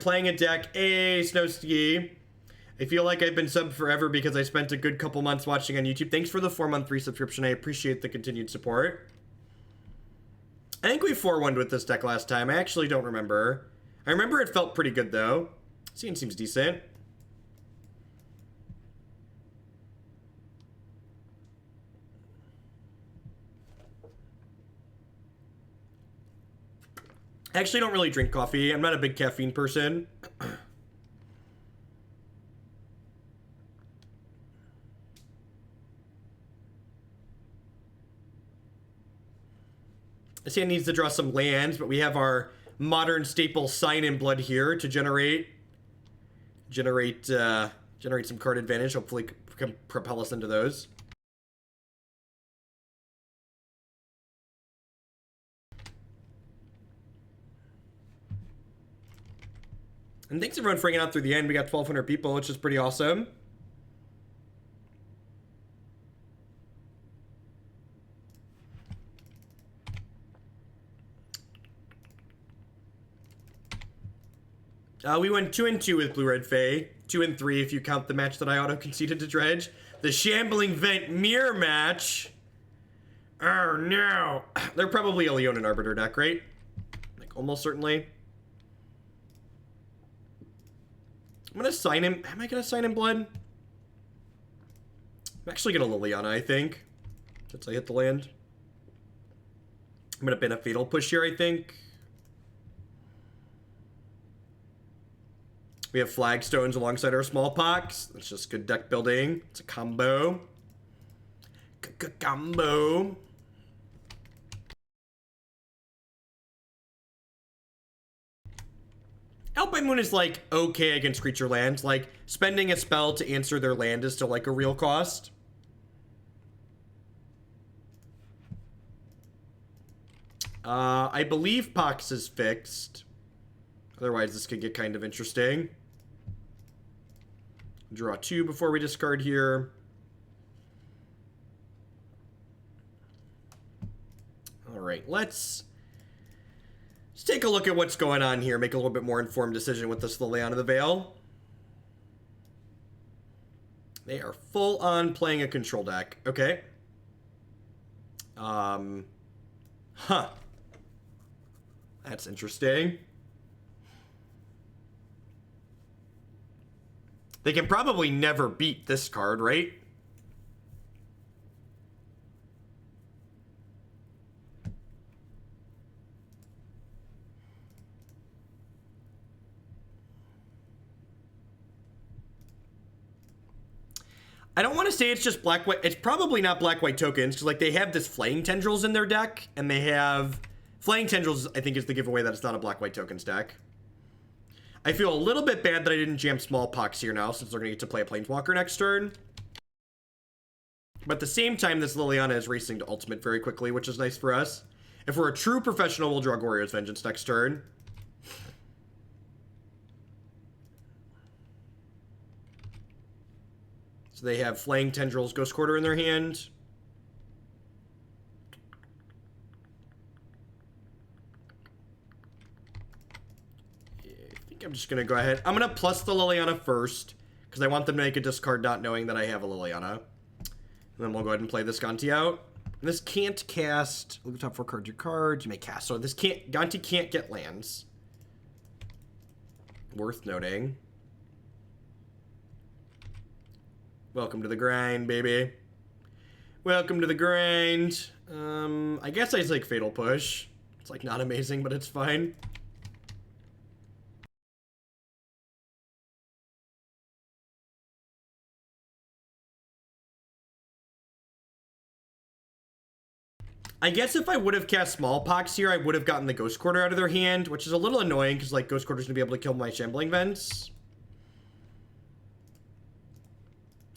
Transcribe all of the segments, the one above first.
playing a deck. Hey, Snowski. I feel like I've been subbed forever because I spent a good couple months watching on YouTube. Thanks for the 4-month resubscription. I appreciate the continued support. I think we 4-1'd with this deck last time. I actually don't remember. I remember it felt pretty good, though. Scene seems decent. I actually don't really drink coffee. I'm not a big caffeine person. This hand needs to draw some lands, but we have our modern staple Sign in Blood here to generate some card advantage. Hopefully can propel us into those. And thanks everyone for hanging out through the end. We got 1,200 people, which is pretty awesome. We went 2-2 with Blue Red Fae. 2-3 if you count the match that I auto-conceded to Dredge. The Shambling Vent mirror match. Oh no. They're probably a Leonin Arbiter deck, right? Like almost certainly. I'm gonna sign him. Am I gonna sign him Blood? I'm actually gonna Liliana, I think. Since I hit the land. I'm gonna bin a Fatal Push here, I think. We have Flagstones alongside our Smallpox. That's just good deck building. It's a combo. Combo. Alpine Moon is like okay against creature lands. Like spending a spell to answer their land is still like a real cost. I believe Pox is fixed. Otherwise, this could get kind of interesting. Draw 2 before we discard here. All right, let's take a look at what's going on here. Make a little bit more informed decision with this Liliana the Veil. They are full on playing a control deck. Okay. That's interesting. They can probably never beat this card, right? I don't want to say it's just black-white. It's probably not black-white tokens, because like they have this Flaying Tendrils in their deck, and they have... Flaying Tendrils, I think, is the giveaway that it's not a black-white tokens deck. I feel a little bit bad that I didn't jam Smallpox here now, since they're going to get to play a Planeswalker next turn. But at the same time, this Liliana is racing to Ultimate very quickly, which is nice for us. If we're a true professional, we'll draw Goryo's Vengeance next turn. So they have Flaying Tendrils, Ghost Quarter in their hand. I'm just going to go ahead. I'm going to plus the Liliana first, because I want them to make a discard not knowing that I have a Liliana. And then we'll go ahead and play this Gonti out. And this can't cast... Look at the top 4 cards, your cards. You may cast. So this can't... Gonti can't get lands. Worth noting. Welcome to the grind, baby. Welcome to the grind. I guess I take Fatal Push. It's like not amazing, but it's fine. I guess if I would have cast Smallpox here, I would have gotten the Ghost Quarter out of their hand, which is a little annoying because, like, Ghost Quarter's going to be able to kill my Shambling Vents.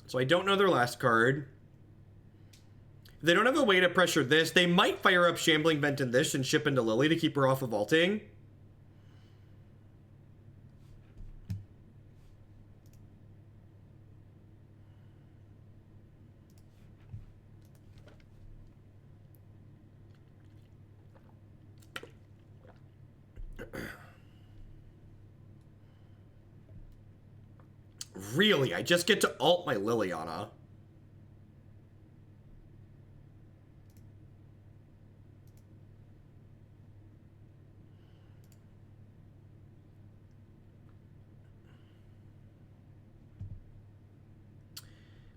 So I don't know their last card. If they don't have a way to pressure this, they might fire up Shambling Vent in this and ship into Lily to keep her off of vaulting. Really? I just get to ult my Liliana.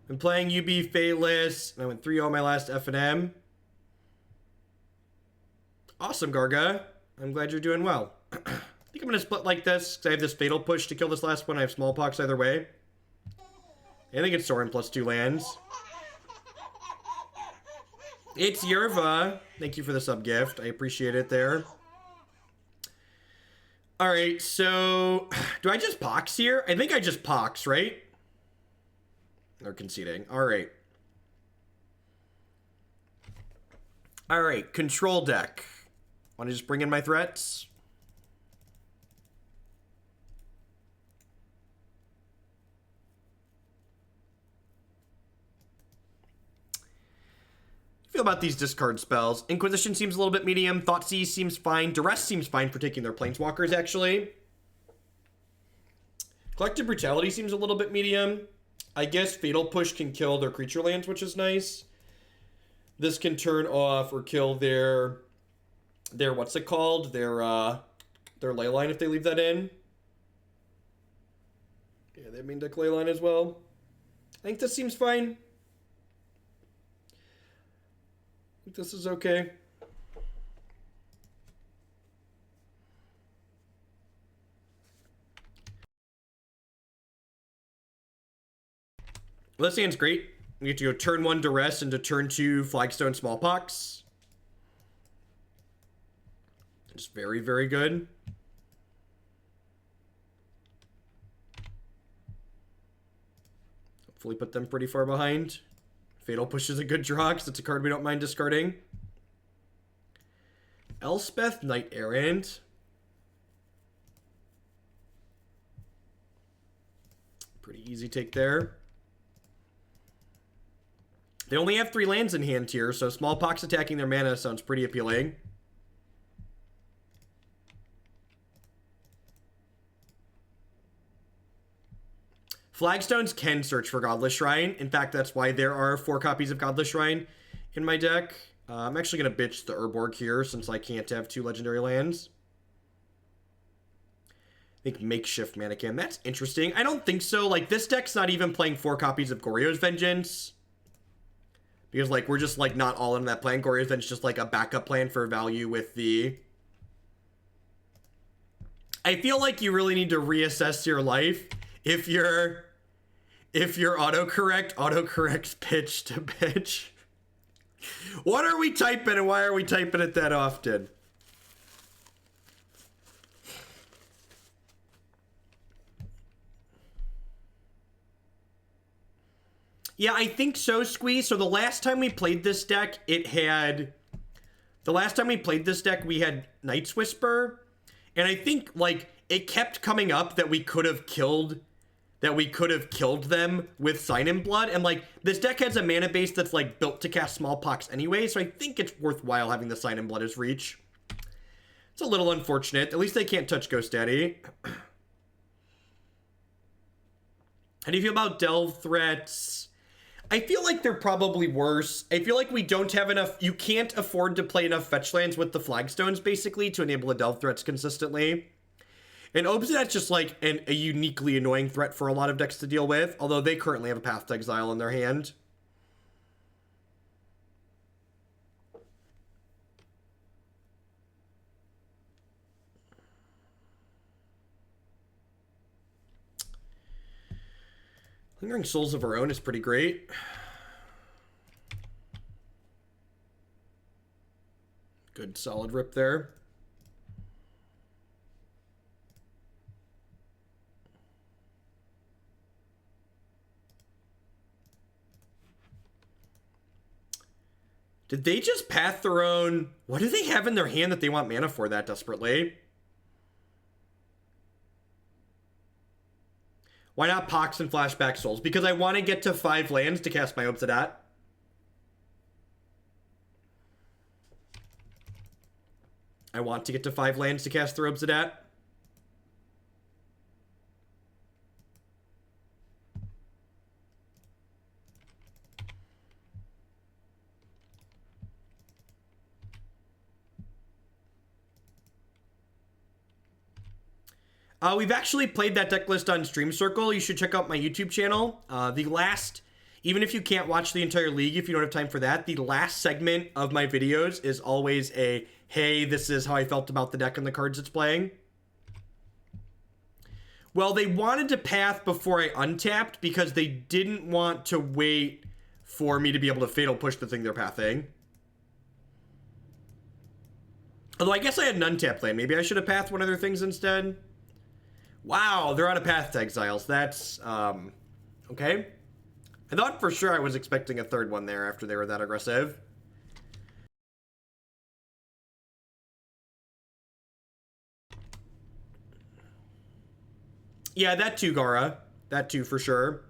I'm playing UB Faithless, and I went 3-0 my last F&M. Awesome, Garga. I'm glad you're doing well. I think I'm going to split like this, because I have this Fatal Push to kill this last one. I have Smallpox either way. I think it's Sorin plus 2 lands. It's Yerva. Thank you for the sub-gift. I appreciate it there. Alright, so... do I just Pox here? I think I just Pox, right? They're conceding. Alright. Alright, control deck. Want to just bring in my threats? Feel about these discard spells. Inquisition seems a little bit medium. Thoughtseize seems fine. Duress seems fine for taking their planeswalkers, actually. Collective Brutality seems a little bit medium. I guess Fatal Push can kill their creature lands, which is nice. This can turn off or kill their what's it called? Their Leyline if they leave that in. Yeah, they mean deck Leyline as well. I think this seems fine. I think this is okay. Well, this hand's great. We get to go turn 1 Duress into turn 2 Flagstone Smallpox. It's very, very good. Hopefully put them pretty far behind. Fatal Push is a good draw because it's a card we don't mind discarding. Elspeth Knight Errant. Pretty easy take there. They only have 3 lands in hand here, so Smallpox attacking their mana sounds pretty appealing. Flagstones can search for Godless Shrine. In fact, that's why there are 4 copies of Godless Shrine in my deck. I'm actually going to bitch the Urborg here since I can't have 2 legendary lands. I think Makeshift Mannequin. That's interesting. I don't think so. Like, this deck's not even playing 4 copies of Goryo's Vengeance. Because, like, we're just, like, not all in that plan. Goryo's Vengeance is just, like, a backup plan for value with the... I feel like you really need to reassess your life if your autocorrects pitch to pitch. What are we typing and why are we typing it that often? Yeah, I think so, Squeeze. So the last time we played this deck, we had Night's Whisper. And I think, like, it kept coming up that we could have killed them with Sign in Blood. And, like, this deck has a mana base that's, like, built to cast Smallpox anyway. So I think it's worthwhile having the Sign in Blood as reach. It's a little unfortunate. At least they can't touch Ghost Daddy. How do you feel about Delve threats? I feel like they're probably worse. I feel like we don't have enough... You can't afford to play enough fetch lands with the Flagstones, basically, to enable the Delve threats consistently. And Obzedat's just, like, a uniquely annoying threat for a lot of decks to deal with, although they currently have a Path to Exile in their hand. Lingering Souls of Our Own is pretty great. Good solid rip there. Did they just path their own... What do they have in their hand that they want mana for that desperately? Why not Pox and Flashback Souls? Because I want to get to 5 lands to cast my Obzedat. I want to get to 5 lands to cast their Obzedat. We've actually played that deck list on Stream Circle. You should check out my YouTube channel. Even if you can't watch the entire league, if you don't have time for that, the last segment of my videos is always a, hey, this is how I felt about the deck and the cards it's playing. Well, they wanted to path before I untapped because they didn't want to wait for me to be able to fatal push the thing they're pathing. Although I guess I had an untapped land. Maybe I should have pathed one of their things instead. Wow, they're on a path to Exiles. That's, okay. I thought for sure I was expecting a third one there after they were that aggressive. Yeah, that too, Gara. That too, for sure.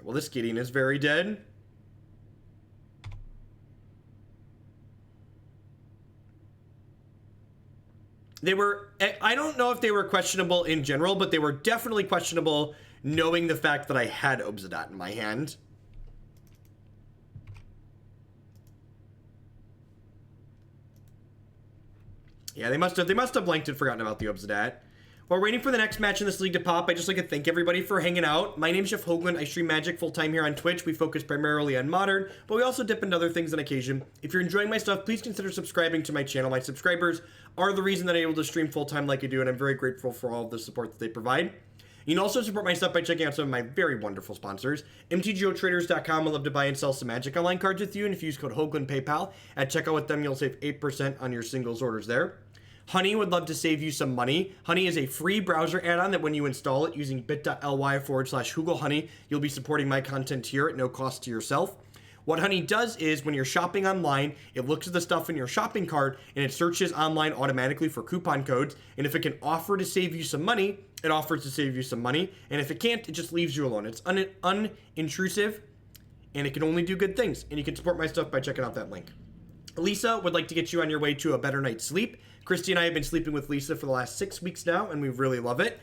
Well, this Gideon is very dead. They were, I don't know if they were questionable in general, but they were definitely questionable knowing the fact that I had Obzedat in my hand. Yeah, they must have blanked and forgotten about the Obzedat. While waiting for the next match in this league to pop, I'd just like to thank everybody for hanging out. My name's Jeff Hoagland. I stream Magic full-time here on Twitch. We focus primarily on Modern, but we also dip into other things on occasion. If you're enjoying my stuff, please consider subscribing to my channel. My subscribers are the reason that I'm able to stream full-time like I do, and I'm very grateful for all of the support that they provide. You can also support my stuff by checking out some of my very wonderful sponsors. MTGOtraders.com. I love to buy and sell some Magic Online cards with you, and if you use code Hoagland PayPal at checkout with them, you'll save 8% on your singles orders there. Honey would love to save you some money. Honey is a free browser add-on that when you install it using bit.ly/HoogleHoney, you'll be supporting my content here at no cost to yourself. What Honey does is when you're shopping online, it looks at the stuff in your shopping cart and it searches online automatically for coupon codes. And if it can offer to save you some money, it offers to save you some money. And if it can't, it just leaves you alone. It's unintrusive and it can only do good things. And you can support my stuff by checking out that link. Lisa would like to get you on your way to a better night's sleep. Christy and I have been sleeping with Lisa for the last 6 weeks now, and we really love it.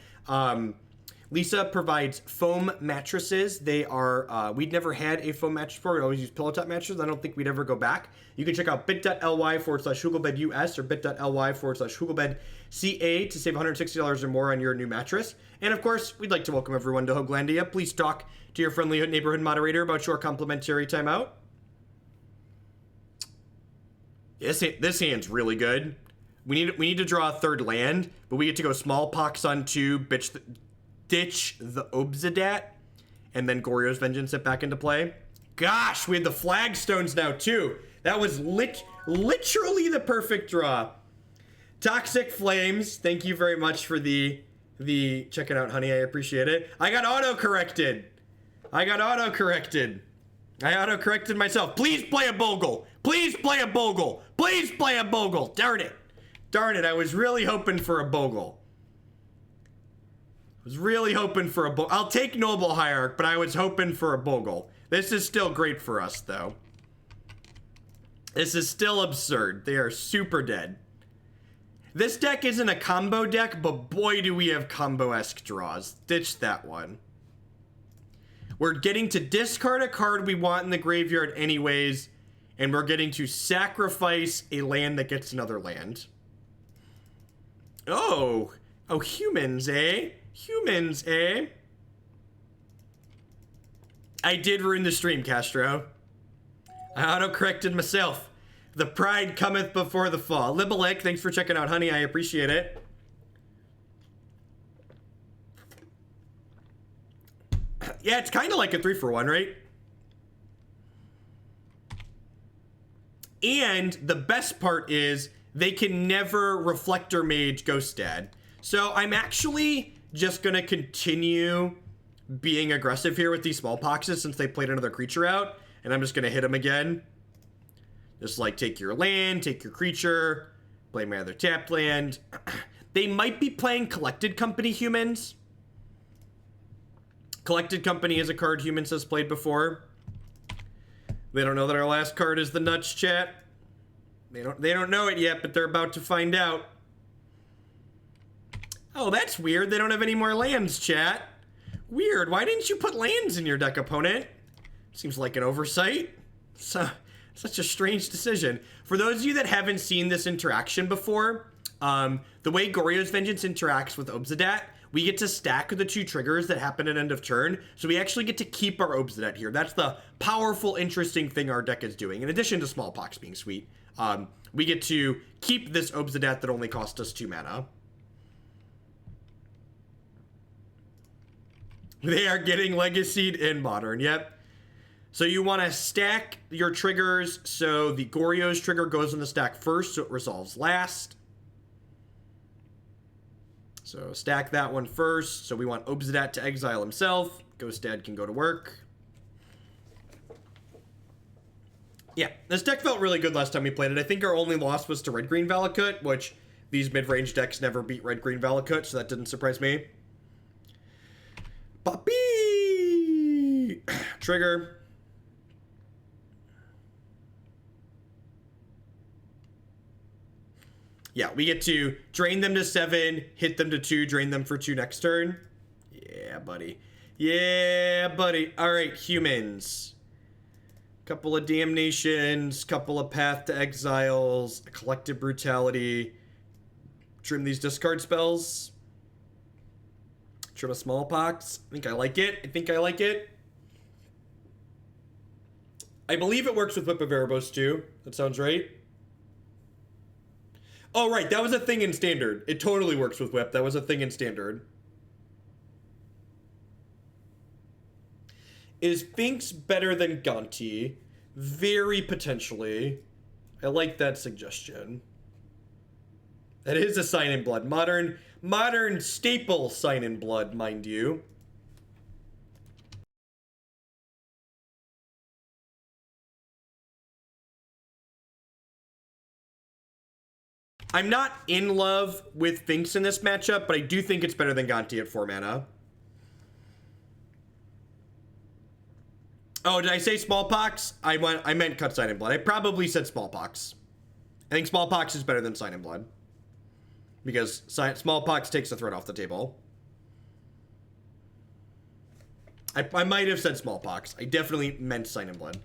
Lisa provides foam mattresses. They are, we'd never had a foam mattress before. We always use pillow top mattresses. I don't think we'd ever go back. You can check out bit.ly/HoogleBedUS or bit.ly/HoogleBedCA to save $160 or more on your new mattress. And of course, we'd like to welcome everyone to Hoaglandia. Please talk to your friendly neighborhood moderator about your complimentary timeout. This hand's really good. We need to draw a third land, but we get to go Smallpox on 2, ditch the Obzedat, and then Goryo's Vengeance it back into play. Gosh, we had the Flagstones now too. That was literally the perfect draw. Toxic Flames, thank you very much for the check it out, honey. I appreciate it. I got auto-corrected. I auto-corrected myself. Please play a Bogle. Please play a Bogle. Please play a Bogle. Darn it. Darn it. I was really hoping for a Bogle. I'll take Noble Hierarch, but I was hoping for a Bogle. This is still great for us, though. This is still absurd. They are super dead. This deck isn't a combo deck, but boy, do we have combo-esque draws. Ditch that one. We're getting to discard a card we want in the graveyard anyways, and we're getting to sacrifice a land that gets another land. Oh, humans, eh? Humans, eh? I did ruin the stream, Castro. I auto-corrected myself. The pride cometh before the fall. Libalek, thanks for checking out, honey. I appreciate it. Yeah, it's kind of like a 3-for-1, right? And the best part is they can never Reflector Mage Ghost Dad. So I'm actually just going to continue being aggressive here with these Smallpoxes since they played another creature out. And I'm just going to hit them again. Just like take your land, take your creature, play my other tapped land. They might be playing Collected Company humans. Collected Company is a card Humans has played before. They don't know that our last card is the Nuts, chat. They don't know it yet, but they're about to find out. Oh, that's weird. They don't have any more lands, chat. Weird. Why didn't you put lands in your deck, opponent? Seems like an oversight. Such a strange decision. For those of you that haven't seen this interaction before, The way Goryo's Vengeance interacts with Obzedat, we get to stack the 2 triggers that happen at end of turn, so we actually get to keep our Obzedat here. That's the powerful, interesting thing our deck is doing, in addition to Smallpox being sweet. We get to keep this Obzedat that only cost us 2 mana. They are getting Legacied in Modern, yep. So you want to stack your triggers so the Goryo's trigger goes in the stack first, so it resolves last. So stack that one first. So we want Obzedat to exile himself. Ghost Dad can go to work. Yeah, this deck felt really good last time we played it. I think our only loss was to Red-Green Valakut, which these mid-range decks never beat Red-Green Valakut, so that didn't surprise me. Puppy! Trigger. Yeah, we get to drain them to 7, hit them to 2, drain them for 2 next turn. Yeah, buddy. Yeah, buddy. All right, humans. Couple of Damnations, couple of Path to Exiles, a Collective Brutality. Trim these discard spells. Trim a Smallpox. I think I like it. I think I like it. I believe it works with Whip of Erebos too. That sounds right. Oh, right. That was a thing in Standard. It totally works with Whip. That was a thing in Standard. Is Finks better than Gonti? Very potentially. I like that suggestion. That is a Sign in Blood. Modern staple Sign in Blood, mind you. I'm not in love with Finks in this matchup, but I do think it's better than Gonti at 4 mana. Oh, did I say Smallpox? I meant cut Sign in Blood. I probably said Smallpox. I think Smallpox is better than Sign in Blood. Because Smallpox takes the threat off the table. I might have said Smallpox. I definitely meant Sign in Blood.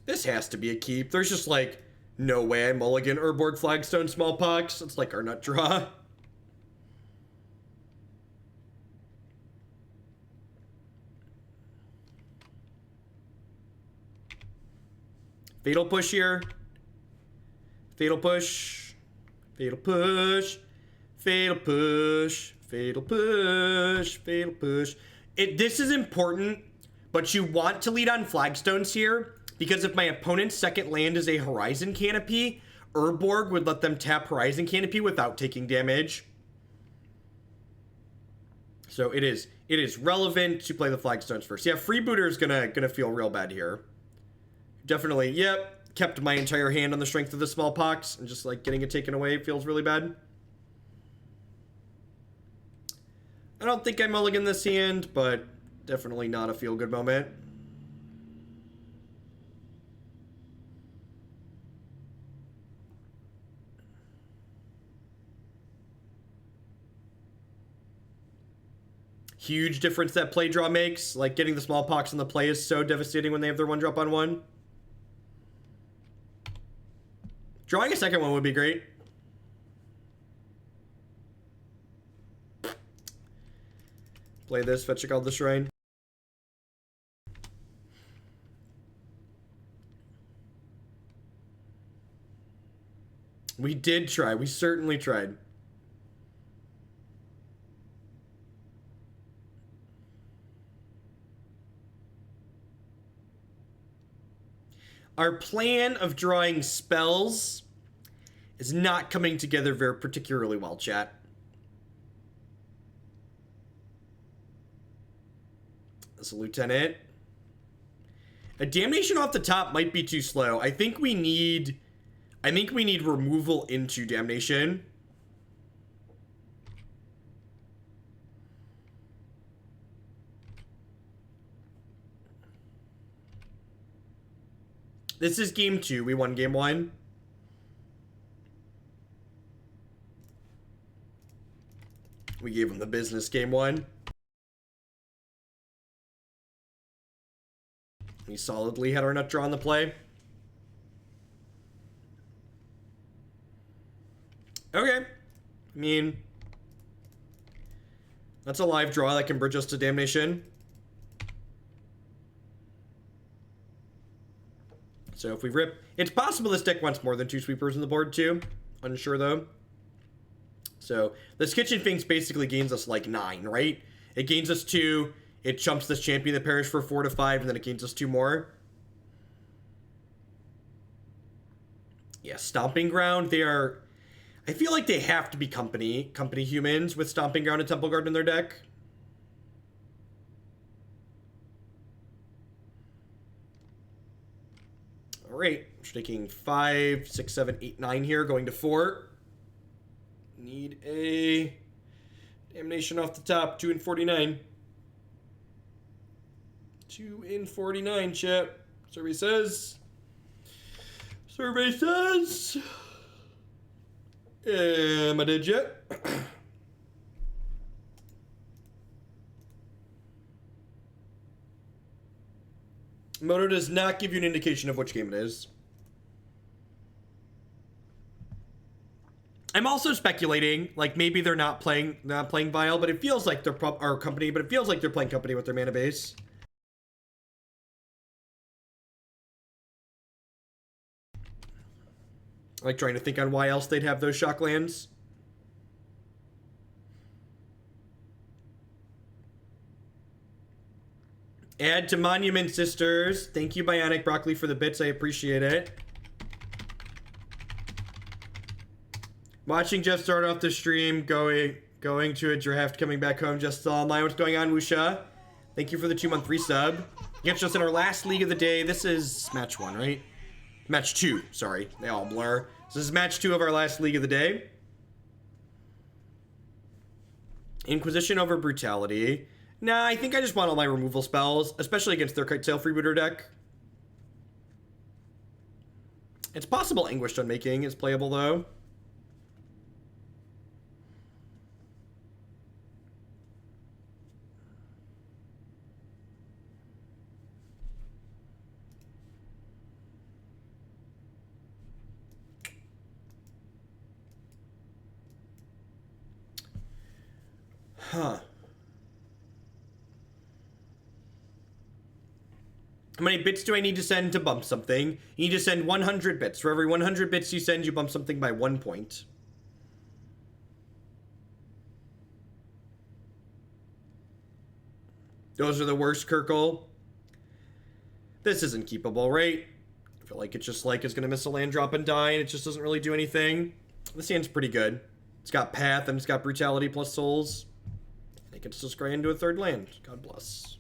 This has to be a keep. There's just like no way I mulligan Urborg Flagstone Smallpox. It's like our nut draw. Fatal push here. Fatal push. Fatal push. Fatal push. Fatal push. Fatal push. This is important, but you want to lead on Flagstones here. Because if my opponent's second land is a Horizon Canopy, Urborg would let them tap Horizon Canopy without taking damage. So it is relevant to play the Flagstones first. Yeah, Freebooter is gonna feel real bad here. Definitely, yep. Kept my entire hand on the strength of the Smallpox, and just like getting it taken away feels really bad. I don't think I mulligan this hand, but definitely not a feel-good moment. Huge difference that play draw makes. Like, getting the Smallpox in the play is so devastating when they have their 1-drop on 1. Drawing a second one would be great. Play this, fetch a Godless Shrine. We did try. We certainly tried. Our plan of drawing spells is not coming together very particularly well, chat. That's a Lieutenant. A Damnation off the top might be too slow. I think we need removal into Damnation. This is game 2. We won game 1. We gave him the business game one. We solidly had our nut draw on the play. Okay. I mean, that's a live draw that can bridge us to Damnation. So if we rip... It's possible this deck wants more than 2 sweepers on the board, too. Unsure, though. So this Kitchen Finks basically gains us, like, 9, right? It gains us 2. It chumps this Champion that Perish for 4 to 5, and then it gains us 2 more. Yeah, Stomping Ground, they are... I feel like they have to be company humans with Stomping Ground and Temple Guard in their deck. Alright, we're taking 5, 6, 7, 8, 9 here, going to 4. Need a Damnation off the top, 2 and 49. 2 in 49, chat. Survey says. Survey says. Am I dead yet? Moto does not give you an indication of which game it is. I'm also speculating, like maybe they're not playing Vile, but it feels like they're company, but it feels like they're playing company with their mana base. Like trying to think on why else they'd have those shock lands. Add to Monument Sisters. Thank you, Bionic Broccoli, for the bits. I appreciate it. Watching Jeff start off the stream, going to a draft, coming back home. Just saw online. What's going on, Wusha? Thank you for the 2-month resub. You catch us in our last league of the day. This is match 1, right? Match 2, sorry. They all blur. So this is match 2 of our last league of the day. Inquisition over Brutality. Nah, I think I just want all my removal spells, especially against their Kitesail Freebooter deck. It's possible Anguished Unmaking is playable, though. Huh. How many bits do I need to send to bump something? You need to send 100 bits. For every 100 bits you send, you bump something by 1 point. Those are the worst, Kirkle. This isn't keepable, right? I feel like it's just like it's going to miss a land drop and die, and it just doesn't really do anything. This hand's pretty good. It's got Path, and it's got Brutality plus Souls. And it gets to scry into a 3rd land. God bless.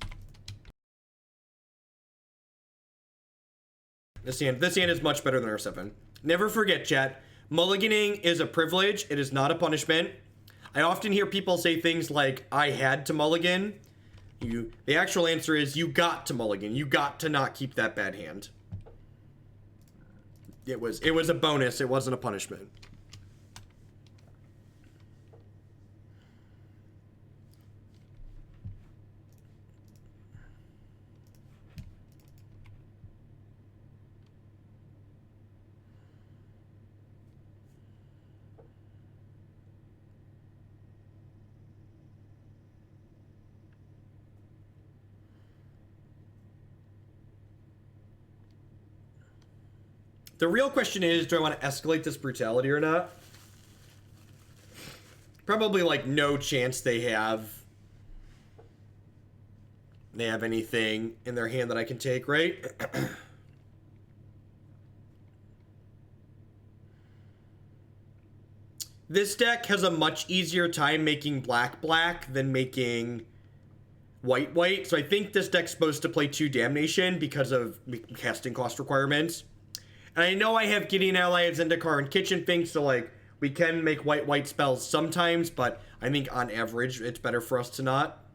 This hand is much better than R7. Never forget, chat. Mulliganing is a privilege. It is not a punishment. I often hear people say things like, I had to mulligan. The actual answer is you got to mulligan. You got to not keep that bad hand. It was a bonus. It wasn't a punishment. The real question is, do I want to escalate this Brutality or not? Probably, like, no chance they have anything in their hand that I can take, right? This deck has a much easier time making black than making white, so I think this deck's supposed to play 2 Damnation because of casting cost requirements. And I know I have Gideon Ally of Zendikar and Kitchen Finks, so, like, we can make white spells sometimes, but I think on average, it's better for us to not.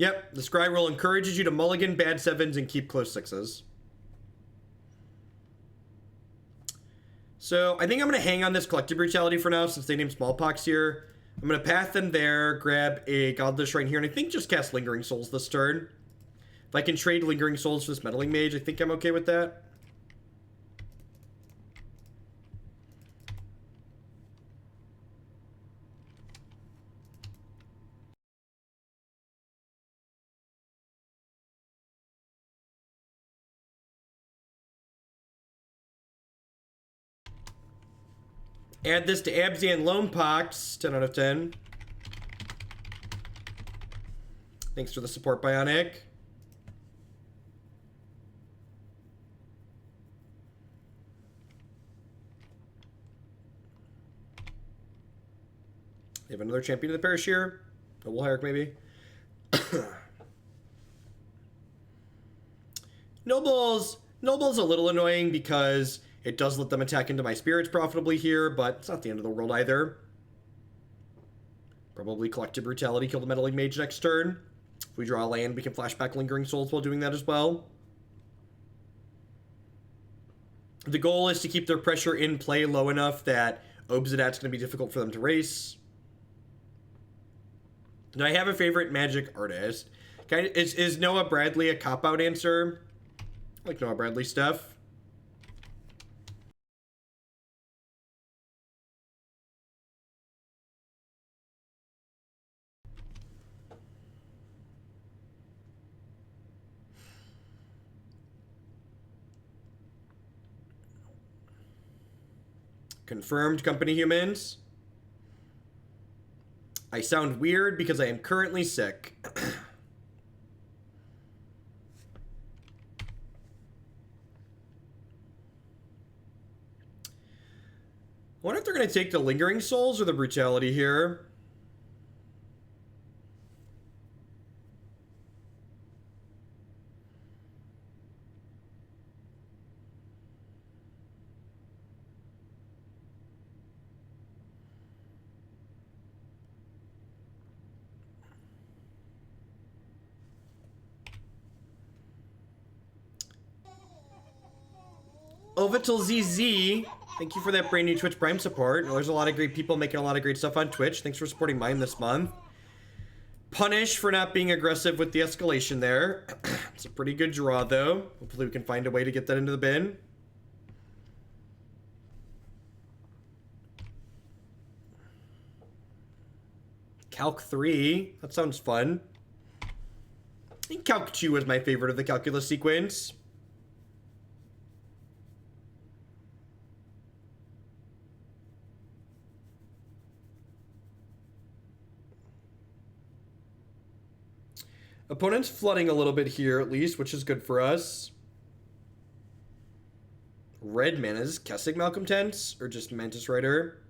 Yep, the scry roll encourages you to mulligan bad 7s and keep close 6s. So I think I'm going to hang on this Collective Brutality for now since they named Smallpox here. I'm going to path them there, grab a Godless Shrine here, and I think just cast Lingering Souls this turn. If I can trade Lingering Souls for this Meddling Mage, I think I'm okay with that. Add this to Abzan Lonepox, 10 out of 10. Thanks for the support, Bionic. They have another Champion of the Parish here. Noble Hierarch, maybe. Noble's a little annoying because it does let them attack into my spirits profitably here, but it's not the end of the world either. Probably Collective Brutality, kill the Meddling Mage next turn. If we draw a land, we can flashback Lingering Souls while doing that as well. The goal is to keep their pressure in play low enough that Obzedat's going to be difficult for them to race. Do I have a favorite Magic artist? Is Noah Bradley a cop-out answer? I like Noah Bradley stuff. Confirmed, Company Humans. I sound weird because I am currently sick. I wonder if they're going to take the Lingering Souls or the Brutality here. Ovital ZZ, thank you for that brand new Twitch Prime support. There's a lot of great people making a lot of great stuff on Twitch. Thanks for supporting mine this month. Punish for not being aggressive with the escalation there. It's a pretty good draw, though. Hopefully we can find a way to get that into the bin. Calc 3. That sounds fun. I think Calc 2 is my favorite of the calculus sequence. Opponent's flooding a little bit here, at least, which is good for us. Red mana. Is this Kessig Malcontents or just Mantis Rider?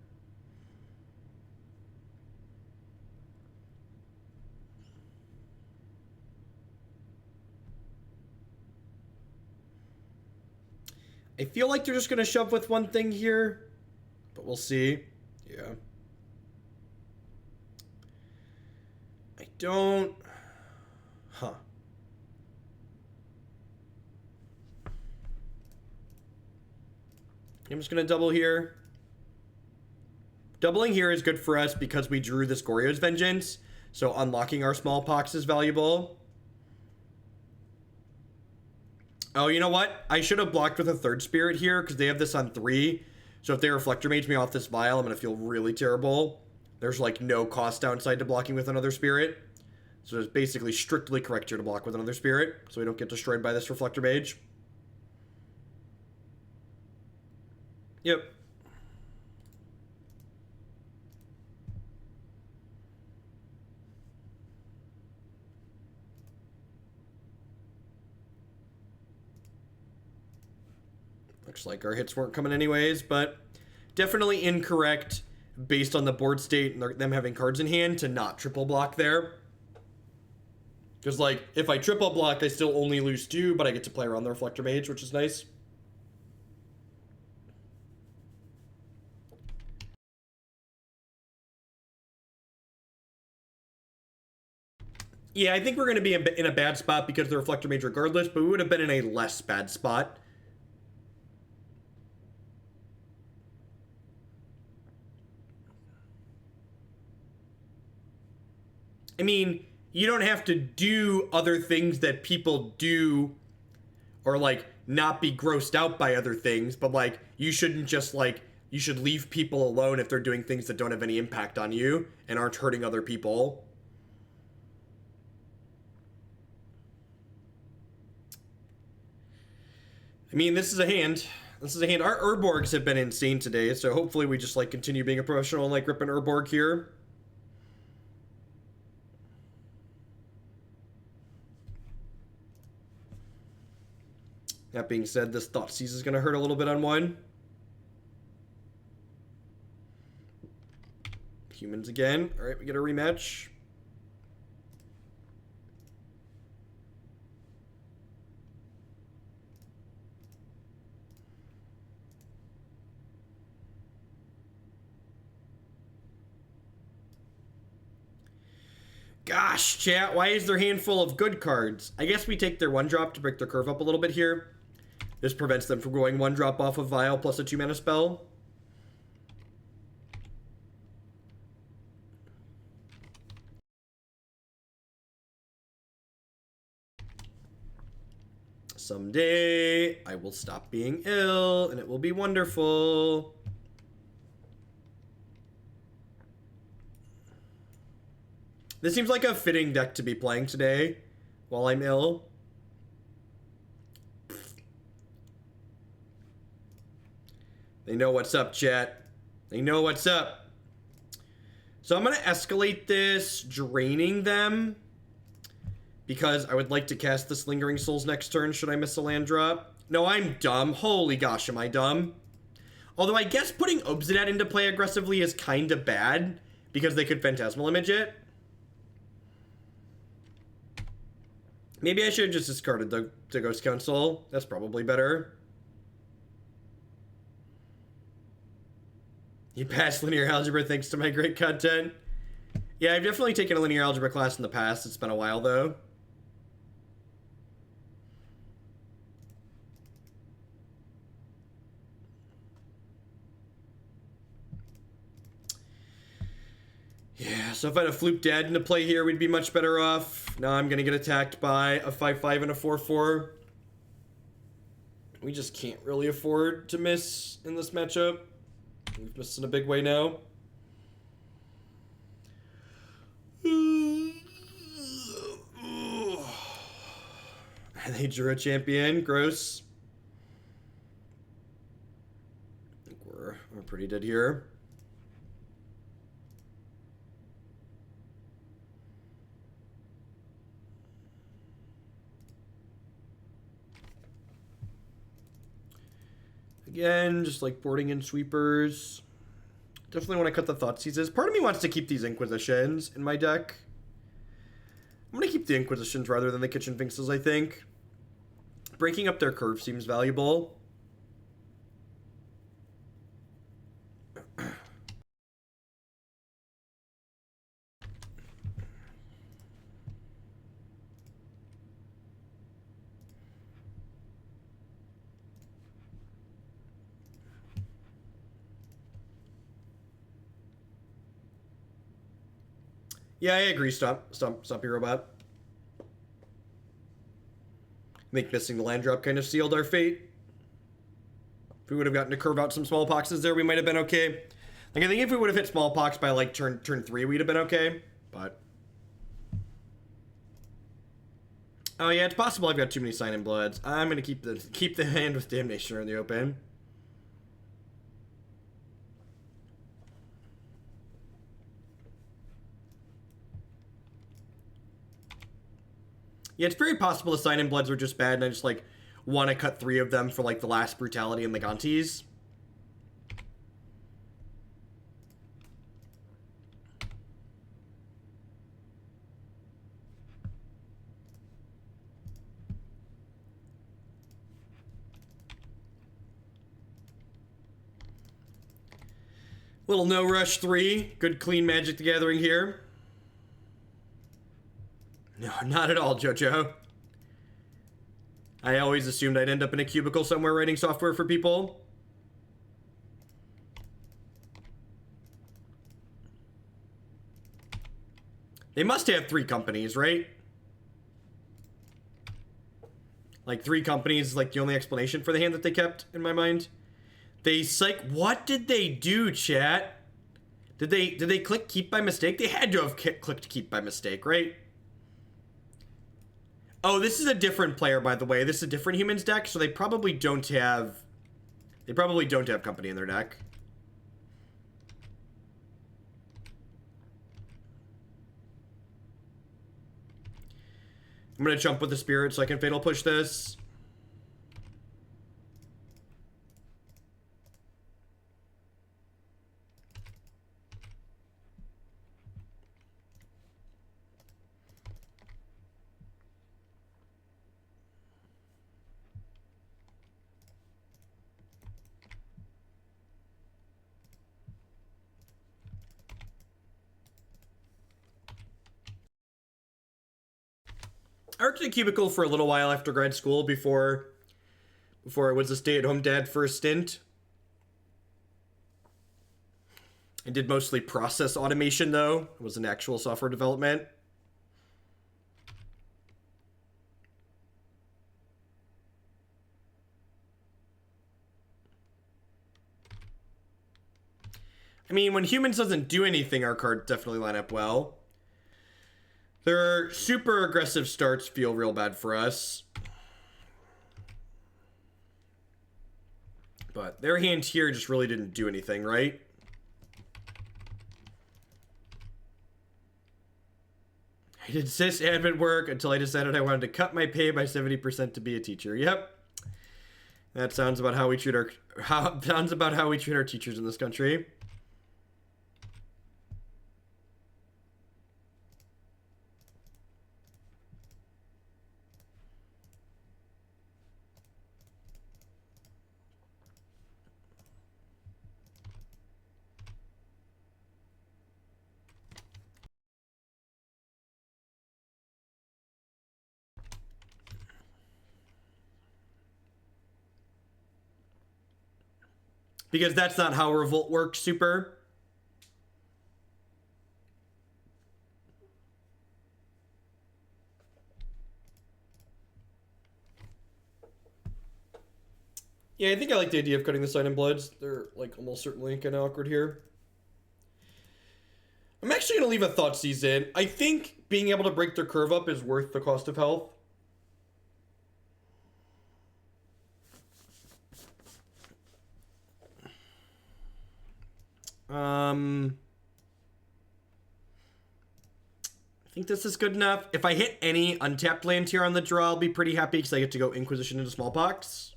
I feel like they're just going to shove with one thing here, but we'll see. Yeah. I don't... Huh. I'm just going to double here. Doubling here is good for us because we drew this Goryo's Vengeance, so unlocking our Smallpox is valuable. Oh, you know what? I should have blocked with a third spirit here because they have this on 3. So if they Reflector Mage me off this vial, I'm going to feel really terrible. There's like no cost downside to blocking with another spirit. So it's basically strictly correct here to block with another spirit so we don't get destroyed by this Reflector Mage. Yep. Looks like our hits weren't coming anyways, but definitely incorrect based on the board state and them having cards in hand to not triple block there. Because, like, if I triple block, I still only lose 2, but I get to play around the Reflector Mage, which is nice. Yeah, I think we're going to be in a bad spot because the Reflector Mage regardless, but we would have been in a less bad spot. I mean, you don't have to do other things that people do or, like, not be grossed out by other things, but, like, you shouldn't just, like, you should leave people alone if they're doing things that don't have any impact on you and aren't hurting other people. I mean, this is a hand. This is a hand. Our Urborgs have been insane today, so hopefully we just, like, continue being a professional and, like, rip an Urborg here. That being said, this Thoughtseize is going to hurt a little bit on one. Humans again. All right, we get a rematch. Gosh, chat, why is their hand full of good cards? I guess we take their 1-drop to break their curve up a little bit here. This prevents them from going 1-drop off of Vial plus a 2-mana spell. Someday, I will stop being ill, and it will be wonderful. This seems like a fitting deck to be playing today while I'm ill. They know what's up, chat. They know what's up. So I'm going to escalate this, draining them, because I would like to cast this Lingering Souls next turn should I miss a land drop. No, I'm dumb. Holy gosh, am I dumb? Although I guess putting Obzedat into play aggressively is kind of bad, because they could Phantasmal Image it. Maybe I should have just discarded the Ghost Council. That's probably better. You passed linear algebra thanks to my great content. Yeah, I've definitely taken a linear algebra class in the past. It's been a while, though. Yeah, so if I had a Floop Dad into play here, we'd be much better off. Now I'm going to get attacked by a 5/5 and a 4/4. We just can't really afford to miss in this matchup. We've missed in a big way now. And they drew a champion. Gross. I think we're pretty dead here. Again, just like boarding in sweepers. Definitely want to cut the Thoughtseizes. Part of me wants to keep these Inquisitions in my deck. I'm going to keep the Inquisitions rather than the Kitchen Finkses, I think. Breaking up their curve seems valuable. Yeah, I agree. Stop your robot. I think missing the land drop kind of sealed our fate. If we would have gotten to curve out some Smallpoxes there, we might have been okay. Like, I think if we would have hit Smallpox by, like, turn 3, we'd have been okay. But... oh, yeah, it's possible I've got too many Sign in Bloods. I'm going to keep the hand with Damnation in the open. Yeah, it's very possible the Sign in Bloods were just bad, and I just, like, want to cut 3 of them for, like, the last Brutality and the Gontis. Little No Rush 3. Good clean Magic the Gathering here. No Not at all, Jojo. I always assumed I'd end up in a cubicle somewhere writing software for people. They must have 3 companies, right? Like 3 companies is like the only explanation for the hand that they kept in my mind. They what did they do, chat? Did they click keep by mistake? They had to have clicked keep by mistake, right? Oh, this is a different player, by the way. This is a different humans deck, so they probably don't have company in their deck. I'm gonna jump with the spirit so I can fatal push this. I worked in a cubicle for a little while after grad school before I was a stay-at-home dad for a stint. I did mostly process automation, though. It wasn't actual software development. I mean, when humans doesn't do anything, our cards definitely line up well. Their super aggressive starts feel real bad for us. But their hand here just really didn't do anything, right? I did sysadmin work until I decided I wanted to cut my pay by 70% to be a teacher. Yep. That sounds about how we treat our teachers in this country. Because that's not how Revolt works, super. Yeah, I think I like the idea of cutting the Sign in Bloods. They're, like, almost certainly kind of awkward here. I'm actually going to leave a Thoughtseize in. I think being able to break their curve up is worth the cost of health. I think this is good enough. If I hit any untapped land here on the draw, I'll be pretty happy because I get to go Inquisition into Smallpox.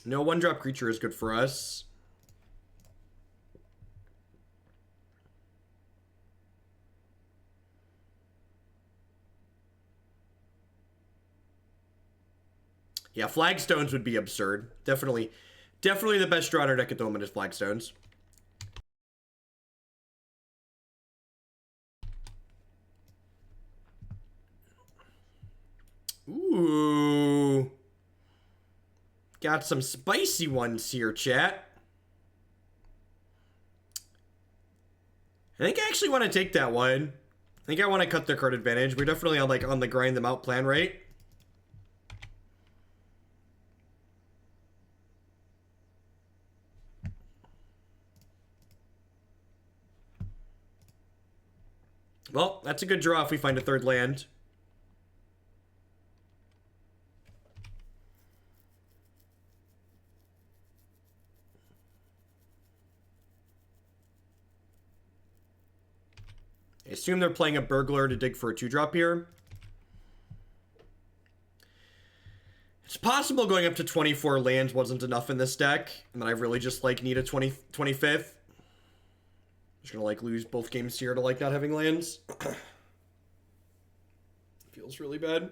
No one-drop creature is good for us. Yeah, Flagstones would be absurd. Definitely the best draw in our deck at the moment is Flagstones. Ooh. Got some spicy ones here, chat. I think I actually want to take that one. I think I want to cut their card advantage. We're definitely on the grind them out plan, right? Well, that's a good draw if we find a third land. I assume they're playing a burglar to dig for a 2-drop here. It's possible going up to 24 lands wasn't enough in this deck, and that I really just need a 25th. Just gonna lose both games here to not having lands. Feels really bad.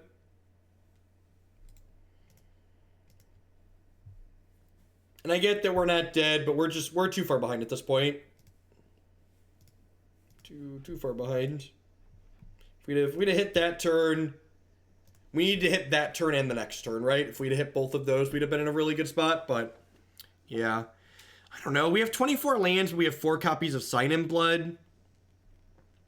And I get that we're not dead, but we're too far behind at this point. Too far behind. If we'd have hit that turn, we need to hit that turn and the next turn, right? If we'd have hit both of those, we'd have been in a really good spot, but yeah. I don't know. We have 24 lands, we have 4 copies of Sign in Blood.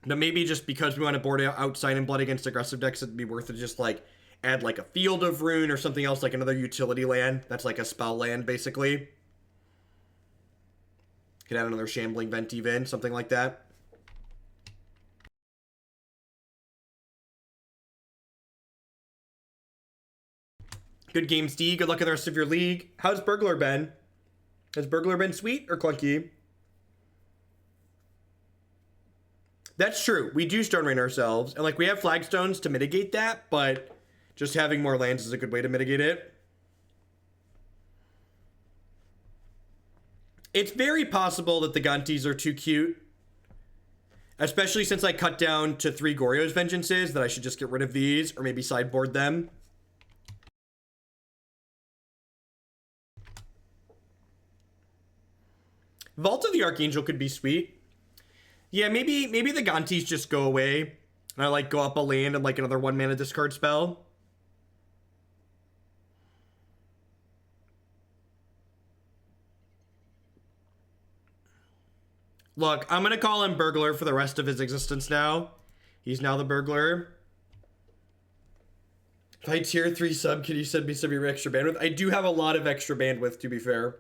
Now maybe just because we want to board out Sign in Blood against aggressive decks, it'd be worth it just like add like a Field of Ruin or something else, like another utility land. That's like a spell land, basically. Could add another Shambling Vent even, something like that. Good games, D. Good luck in the rest of your league. How's Burglar been? Has Burglar been sweet or clunky? That's true. We do Stone Rain ourselves. And, like, we have Flagstones to mitigate that, but just having more lands is a good way to mitigate it. It's very possible that the Gontis are too cute. Especially since I cut down to 3 Goryo's Vengeances, that I should just get rid of these or maybe sideboard them. Vault of the Archangel could be sweet. Yeah, maybe the Gontis just go away. And I like go up a land and like another 1 mana discard spell. Look, I'm gonna call him Burglar for the rest of his existence now. He's now the Burglar. If I tier 3 sub, can you send me some of your extra bandwidth? I do have a lot of extra bandwidth, to be fair.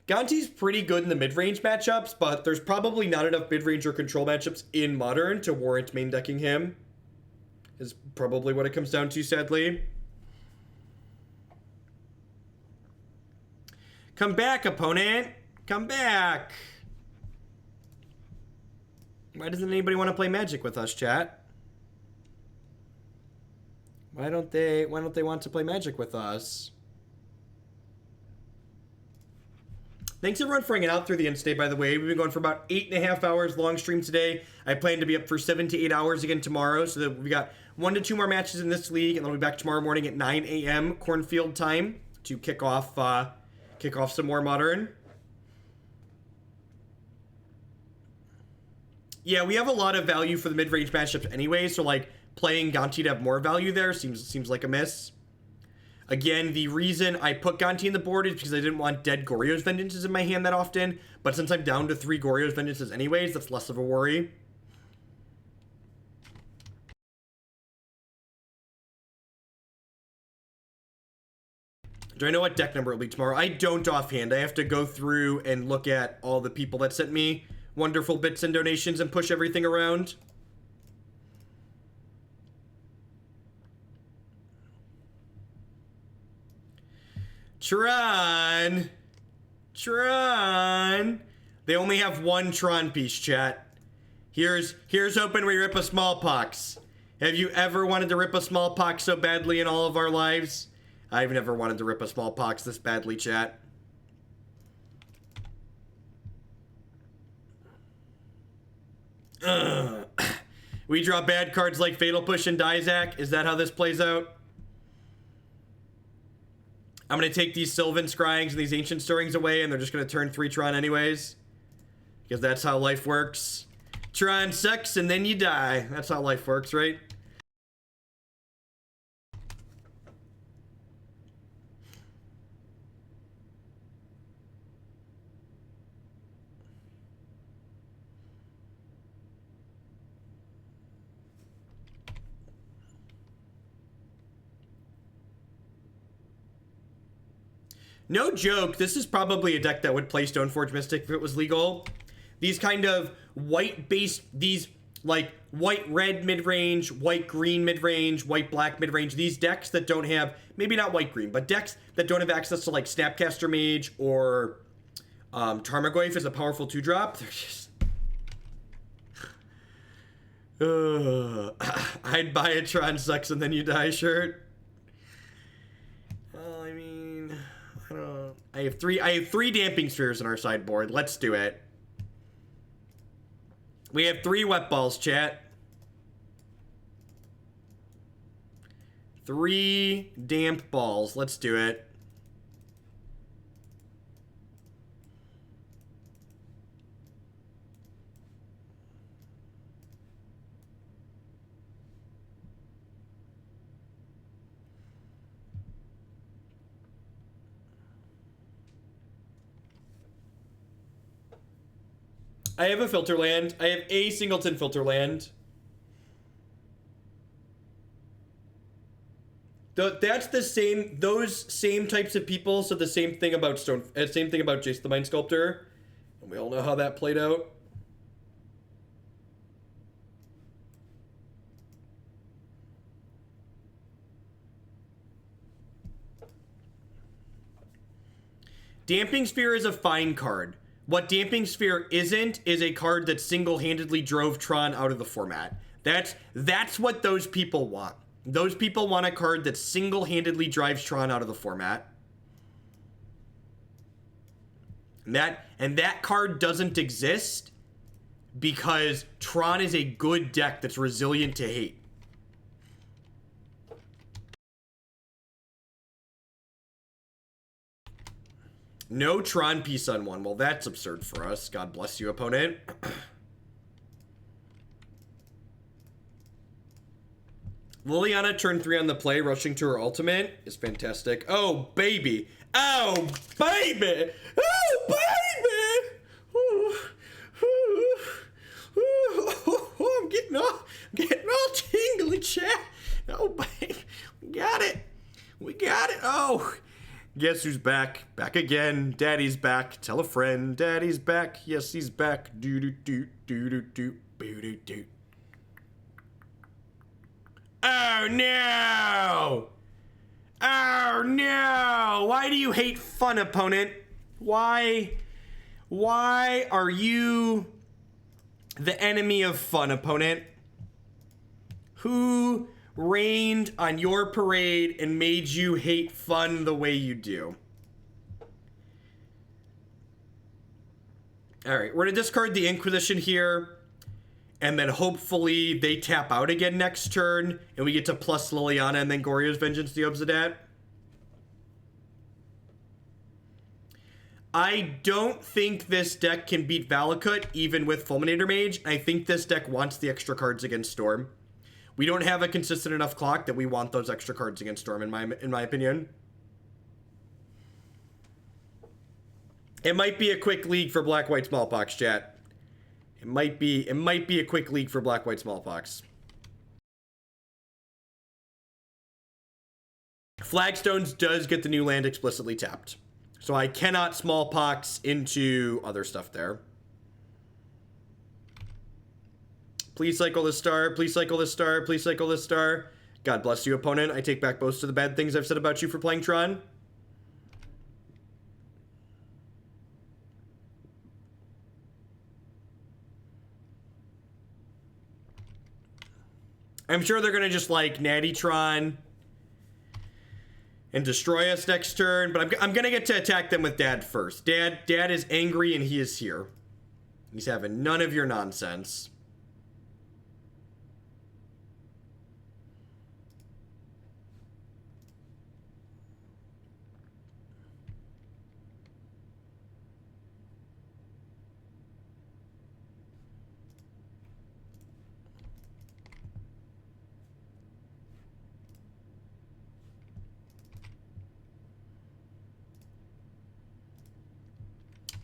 Gonti's pretty good in the mid-range matchups, but there's probably not enough mid-range or control matchups in Modern to warrant main decking him. Is probably what it comes down to, sadly. Come back, opponent. Come back. Why doesn't anybody want to play Magic with us, chat? Why don't they want to play Magic with us? Thanks everyone for hanging out through the end stay, by the way. We've been going for about 8.5 hours long stream today. I plan to be up for 7 to 8 hours again tomorrow, so that we got 1 to 2 more matches in this league, and then we'll be back tomorrow morning at 9 a.m. Cornfield time to kick off some more Modern. Yeah, we have a lot of value for the mid-range matchups anyway, so like playing Gonti to have more value there seems like a miss. Again, the reason I put Gonti in the board is because I didn't want dead Goryo's Vengeances in my hand that often. But since I'm down to 3 Goryo's Vengeances anyways, that's less of a worry. Do I know what deck number it'll be tomorrow? I don't offhand. I have to go through and look at all the people that sent me wonderful bits and donations and push everything around. Tron! They only have 1 Tron piece, chat. Here's hoping we rip a Smallpox. Have you ever wanted to rip a Smallpox so badly in all of our lives? I've never wanted to rip a Smallpox this badly, chat. We draw bad cards like Fatal Push and Dizak. Is that how this plays out? I'm going to take these Sylvan Scryings and these Ancient Stirrings away, and they're just going to turn 3 Tron anyways. Because that's how life works. Tron sucks, and then you die. That's how life works, right? No joke, this is probably a deck that would play Stoneforge Mystic if it was legal. These kind of white-based, these like white-red mid-range, white-green mid-range, white-black mid-range, these decks that don't have, maybe not white-green, but decks that don't have access to like Snapcaster Mage or Tarmogoyf as a powerful 2-drop, they're just... I'd buy a Tron sucks and then you die shirt. Well, I mean... I have three Damping Spheres in our sideboard. Let's do it. We have 3 Wet Balls, chat. 3 damp balls. Let's do it. I have a filter land. I have a singleton filter land. That's the same, those same types of people. So the same thing about same thing about Jace the Mind Sculptor. And we all know how that played out. Damping Sphere is a fine card. What Damping Sphere isn't is a card that single-handedly drove Tron out of the format. That's what those people want. Those people want a card that single-handedly drives Tron out of the format. And that card doesn't exist because Tron is a good deck that's resilient to hate. No Tron piece on 1. Well, that's absurd for us. God bless you, opponent. Liliana, turn 3 on the play, rushing to her ultimate is fantastic. Oh, baby. Oh, baby. Oh, baby. I'm getting all tingly, chat. Oh, baby. We got it. We got it. Oh. Guess who's back? Back again. Daddy's back. Tell a friend. Daddy's back. Yes, he's back. Do do do do do do do do do. Oh no! Oh no! Why do you hate fun, opponent? Why are you the enemy of fun, opponent? Who rained on your parade and made you hate fun the way you do? Alright, we're gonna discard the Inquisition here, and then hopefully they tap out again next turn, and we get to plus Liliana and then Goryo's Vengeance the Obzedat. I don't think this deck can beat Valakut even with Fulminator Mage. I think this deck wants the extra cards against Storm. We don't have a consistent enough clock that we want those extra cards against Storm, in my opinion. It might be a quick league for Black-White Smallpox, chat. It might be a quick league for Black-White Smallpox. Flagstones does get the new land explicitly tapped. So I cannot Smallpox into other stuff there. Please cycle this star. Please cycle this star. Please cycle this star. God bless you, opponent. I take back most of the bad things I've said about you for playing Tron. I'm sure they're going to just, like, Natty Tron and destroy us next turn. But I'm going to get to attack them with Dad first. Dad is angry and he is here. He's having none of your nonsense.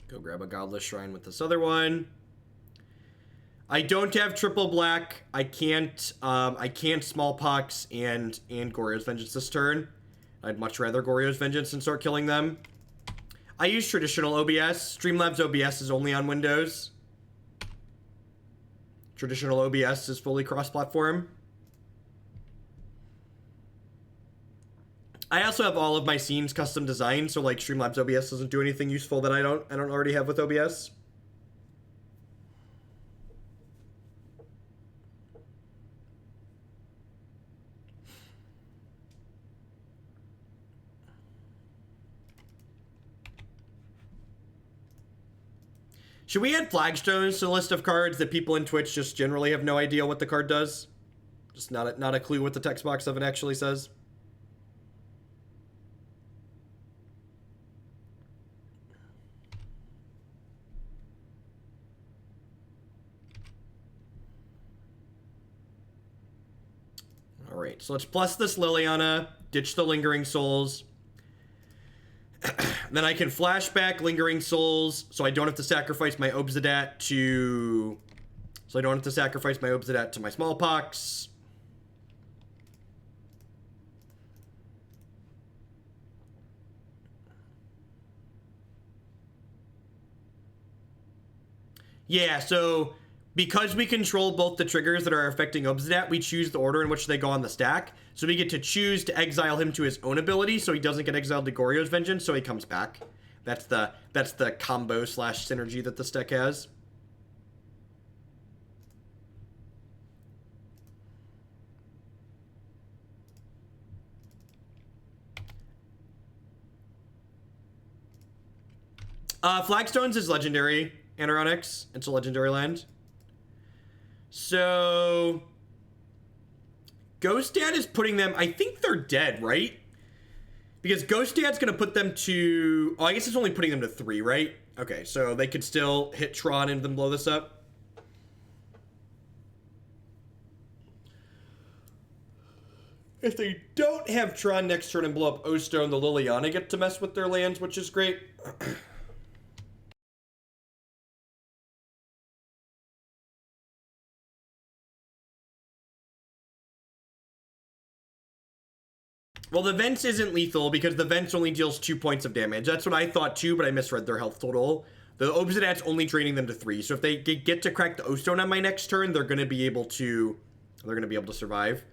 Go grab a Godless Shrine with this other one. I don't have triple black. I can't Smallpox and Goryo's Vengeance this turn. I'd much rather Goryo's Vengeance and start killing them. I use traditional OBS. Streamlabs OBS is only on Windows. Traditional OBS is fully cross-platform. I also have all of my scenes custom designed, so like Streamlabs OBS doesn't do anything useful that I don't already have with OBS. Should we add Flagstones to the list of cards that people in Twitch just generally have no idea what the card does? Just not a clue what the text box of it actually says? Alright, so let's plus this Liliana, ditch the Lingering Souls. Then I can flashback Lingering Souls, so I don't have to sacrifice my Obzedat to... So I don't have to sacrifice my Obzedat to my Smallpox. Yeah, so because we control both the triggers that are affecting Obzedat, we choose the order in which they go on the stack. So we get to choose to exile him to his own ability, so he doesn't get exiled to Goryo's Vengeance, so he comes back. That's the combo / synergy that this deck has. Flagstones is legendary. Anoronyx, it's a legendary land. So Ghost Dad is putting them, I think they're dead, right? Because Ghost Dad's gonna put them to, oh, I guess it's only putting them to 3, right? Okay, so they could still hit Tron and then blow this up. If they don't have Tron next turn and blow up O-Stone, the Liliana get to mess with their lands, which is great. Well, the Vents isn't lethal because the Vents only deals 2 points of damage. That's what I thought too, but I misread their health total. The Obzedat's only draining them to 3. So if they get to crack the O-Stone on my next turn, they're going to be able to survive.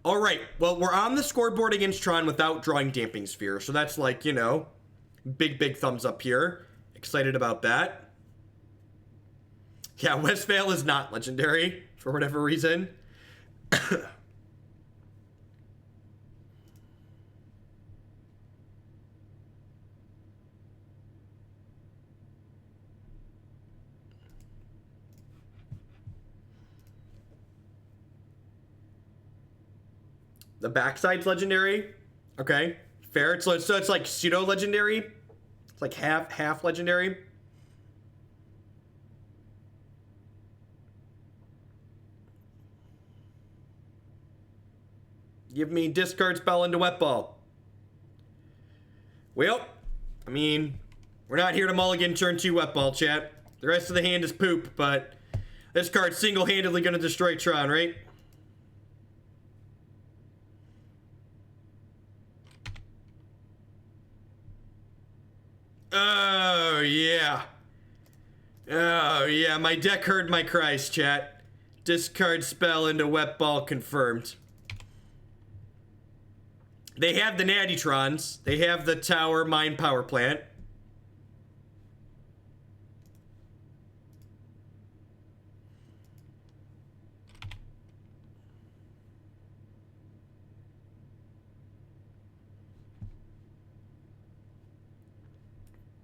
All right. Well, we're on the scoreboard against Tron without drawing Damping Sphere. So that's like, you know, big thumbs up here. Excited about that. Yeah, Westvale is not legendary for whatever reason. The backside's legendary. Okay, fair. So it's like pseudo legendary. It's like half legendary. Give me discard spell into wet ball. Well, I mean, we're not here to mulligan turn 2 wet ball, chat. The rest of the hand is poop, but this card's single-handedly gonna destroy Tron, right? Oh, yeah. Oh, yeah. My deck heard my cries, chat. Discard spell into wet ball confirmed. They have the Natty Trons. They have the Tower Mine Power Plant.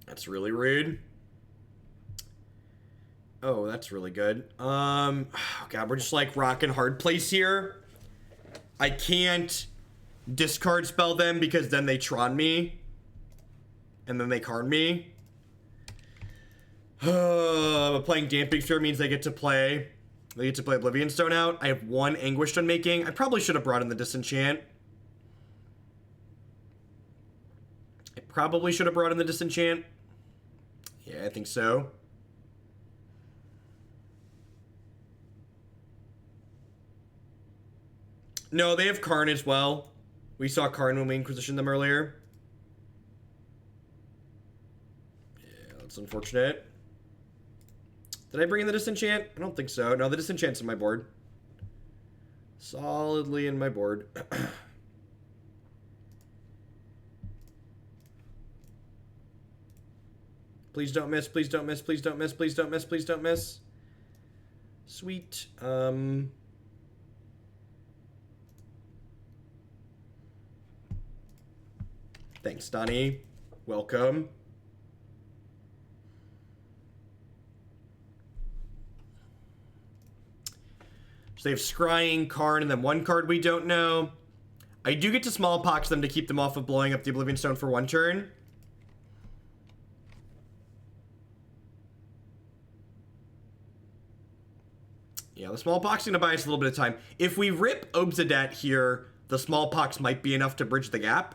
That's really rude. Oh, that's really good. Oh God, we're just like rocking hard place here. I can't discard spell them because then they Tron me. And then they Karn me. But playing Damping Sphere means they get to play Oblivion Stone out. I have 1 Anguished Unmaking. I probably should have brought in the Disenchant. Yeah, I think so. No, they have Karn as well. We saw Karn when we Inquisitioned them earlier. Yeah, that's unfortunate. Did I bring in the Disenchant? I don't think so. No, the Disenchant's in my board. Solidly in my board. Please don't miss, please don't miss, please don't miss, please don't miss, please don't miss. Sweet. Thanks, Donnie. Welcome. So they have Scrying, Karn, and then 1 card we don't know. I do get to Smallpox them to keep them off of blowing up the Oblivion Stone for 1 turn. Yeah, the Smallpox is going to buy us a little bit of time. If we rip Obzedat here, the Smallpox might be enough to bridge the gap.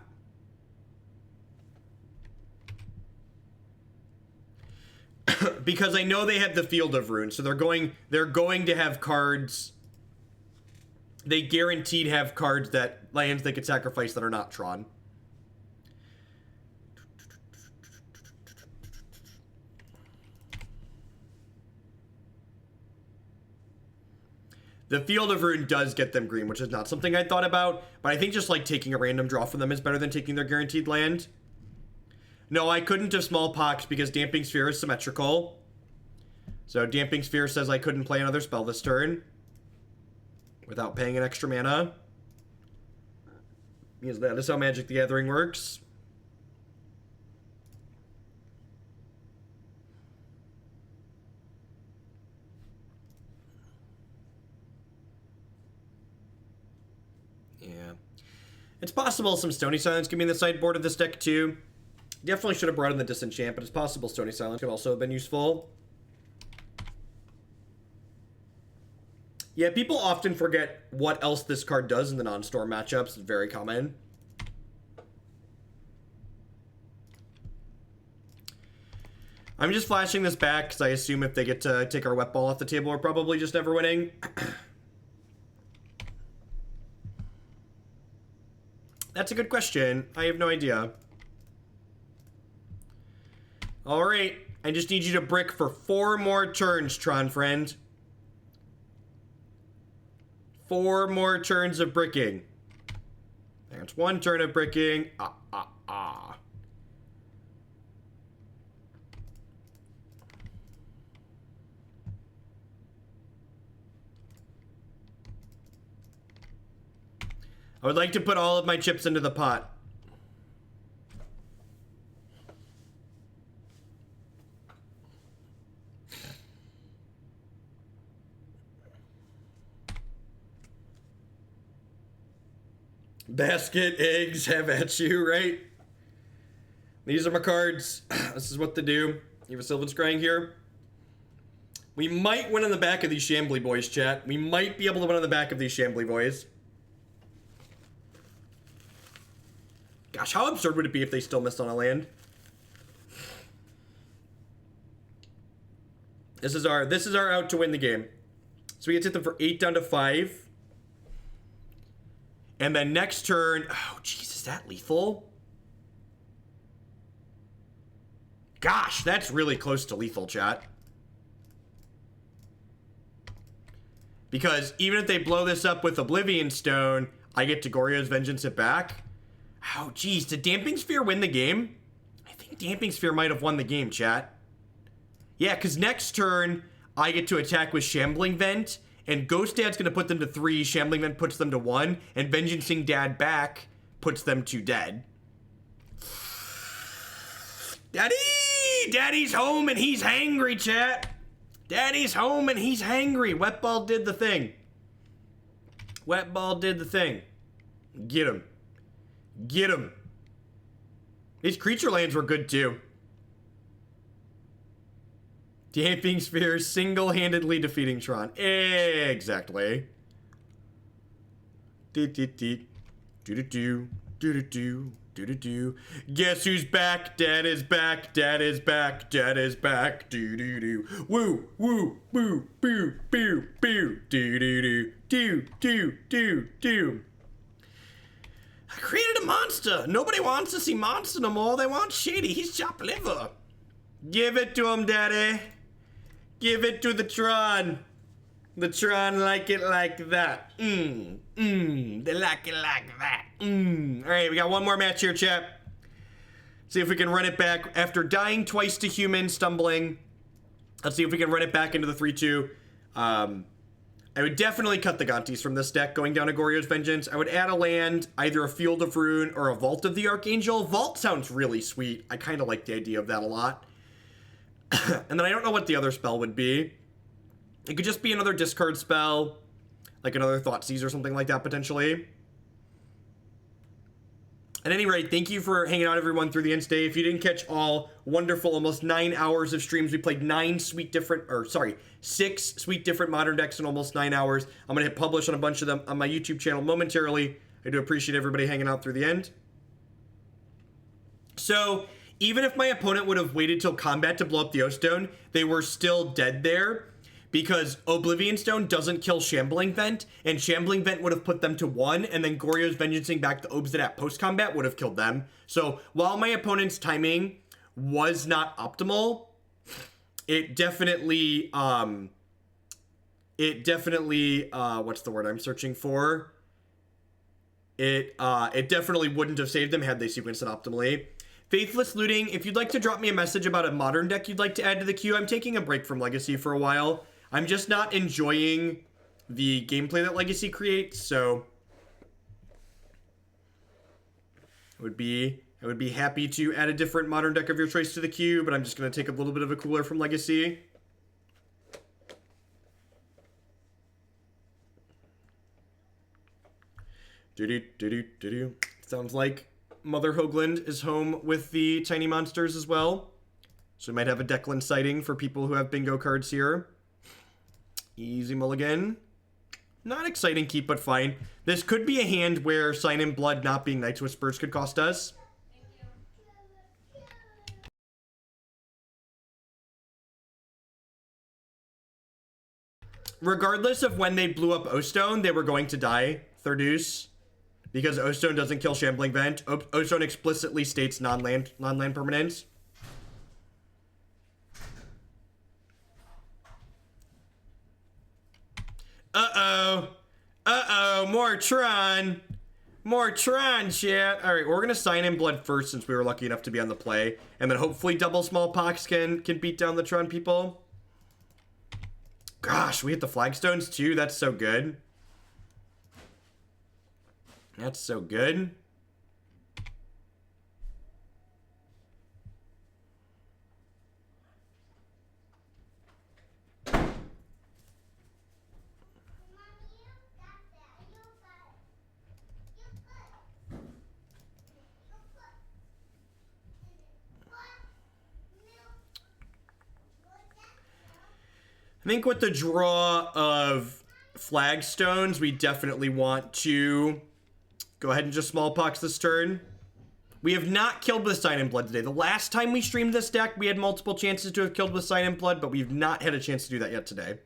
Because I know they have the Field of Runes, so they're going to have cards. They guaranteed have cards that lands they could sacrifice that are not Tron. The Field of Ruin does get them green, which is not something I thought about, but I think just like taking a random draw from them is better than taking their guaranteed land. No, I couldn't have Smallpox because Damping Sphere is symmetrical. So Damping Sphere says I couldn't play another spell this turn without paying an extra mana. Because that is how Magic the Gathering works. Yeah. It's possible some Stony Silence could be in the sideboard of this deck too. Definitely should have brought in the Disenchant, but it's possible Stony Silence could also have been useful. Yeah, people often forget what else this card does in the non-storm matchups. It's very common. I'm just flashing this back because I assume if they get to take our wet ball off the table, we're probably just never winning. That's a good question. I have no idea. All right, I just need you to brick for 4 more turns, Tron friend. 4 more turns of bricking. That's 1 turn of bricking. I would like to put all of my chips into the pot. Basket, eggs, have at you, right? These are my cards. This is what to do. You have a Sylvan Scrying here. We might win on the back of these Shambly boys, chat. We might be able to win on the back of these Shambly boys. Gosh, how absurd would it be if they still missed on a land? This is our out to win the game. So we get to hit them for 8 down to 5. And then next turn, oh jeez, is that lethal? Gosh, that's really close to lethal, chat. Because even if they blow this up with Oblivion Stone, I get to Goryo's Vengeance it back. Oh geez, did Damping Sphere win the game? I think Damping Sphere might have won the game, chat. Yeah, because next turn, I get to attack with Shambling Vent, and Ghost Dad's going to put them to 3, Shambling Vent puts them to 1, and Vengeancing Dad back puts them to dead. Daddy! Daddy's home and he's hangry, chat. Daddy's home and he's hangry. Wet Ball did the thing. Wet Ball did the thing. Get him. Get him. These creature lands were good too. Damping Sphere single-handedly defeating Tron. Exactly. Do-do-do. Guess who's back? Dad is back. Dad is back. Dad is back. Do-do-do. Woo, woo, boo, boo, boo, boo. Do-do-do. Do. I created a monster. Nobody wants to see Monster no more. They want Shady. He's chopped liver. Give it to him, Daddy. Give it to the Tron. The Tron like it like that. They like it like that. All right, we got one more match here, chat. See if we can run it back after dying twice to human, stumbling. Let's see if we can run it back into the 3-2. I would definitely cut the Gontis from this deck going down to Goryo's Vengeance. I would add a land, either a Field of Ruin or a Vault of the Archangel. Vault sounds really sweet. I kind of like the idea of that a lot. And then I don't know what the other spell would be. It could just be another discard spell, like another Thoughtseize or something like that, potentially. At any rate, thank you for hanging out, everyone, through the end stay. If you didn't catch all wonderful, almost 9 hours of streams, we played 6 sweet different modern decks in almost 9 hours. I'm going to hit publish on a bunch of them on my YouTube channel momentarily. I do appreciate everybody hanging out through the end. So, even if my opponent would have waited till combat to blow up the O-Stone, they were still dead there. Because Oblivion Stone doesn't kill Shambling Vent, and Shambling Vent would have put them to 1, and then Goryo's Vengeancing back to Obzedat post-combat would have killed them. So, while my opponent's timing was not optimal, it definitely, what's the word I'm searching for? It definitely wouldn't have saved them had they sequenced it optimally. Faithless Looting, if you'd like to drop me a message about a modern deck you'd like to add to the queue, I'm taking a break from Legacy for a while. I'm just not enjoying the gameplay that Legacy creates, so I would be happy to add a different modern deck of your choice to the queue, but I'm just going to take a little bit of a cooler from Legacy. Sounds like Mother Hoagland is home with the tiny monsters as well. So we might have a Declan sighting for people who have bingo cards here. Easy mulligan. Not exciting keep, but fine. This could be a hand where Sign in Blood not being Night's Whispers could cost us. Regardless of when they blew up O-Stone, they were going to die, Thirduce. Because O-Stone doesn't kill Shambling Vent. O-Stone explicitly states non-land permanents. Uh-oh. Uh-oh. More Tron. More Tron, chat. Alright, we're gonna sign in Blood first since we were lucky enough to be on the play. And then hopefully double Smallpox can beat down the Tron people. Gosh, we hit the Flagstones too. That's so good. That's so good. I think with the draw of Flagstones, we definitely want to go ahead and just Smallpox this turn. We have not killed with Sign in Blood today. The last time we streamed this deck, we had multiple chances to have killed with Sign in Blood, but we've not had a chance to do that yet today.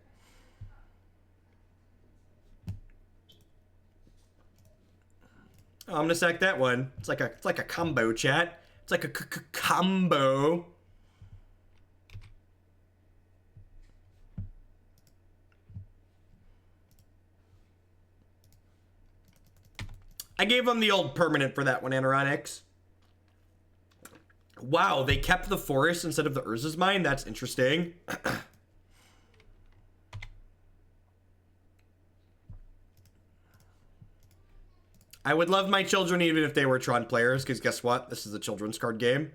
Oh, I'm gonna sack that one. It's like a combo, chat. It's like a combo. I gave them the old permanent for that one, Anoronics. Wow, they kept the forest instead of the Urza's Mine? That's interesting. I would love my children even if they were Tron players, because guess what? This is a children's card game.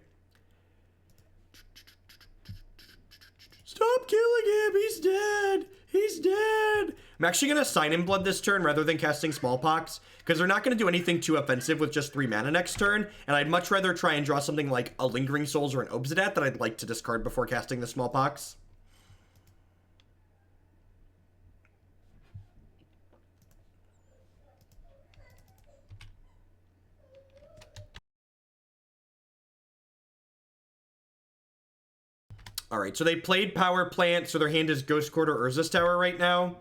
Stop killing him! He's dead! He's dead! I'm actually going to Sign in Blood this turn rather than casting Smallpox, because they're not going to do anything too offensive with just 3 mana next turn, and I'd much rather try and draw something like a Lingering Souls or an Obzedat that I'd like to discard before casting the Smallpox. Alright, so they played Power Plant, so their hand is Ghost Court or Urza's Tower right now.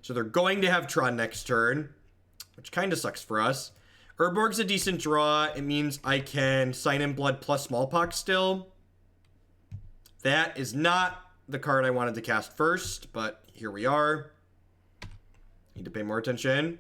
So they're going to have Tron next turn, which kind of sucks for us. Urborg's a decent draw. It means I can Sign in Blood plus Smallpox still. That is not the card I wanted to cast first, but here we are. Need to pay more attention.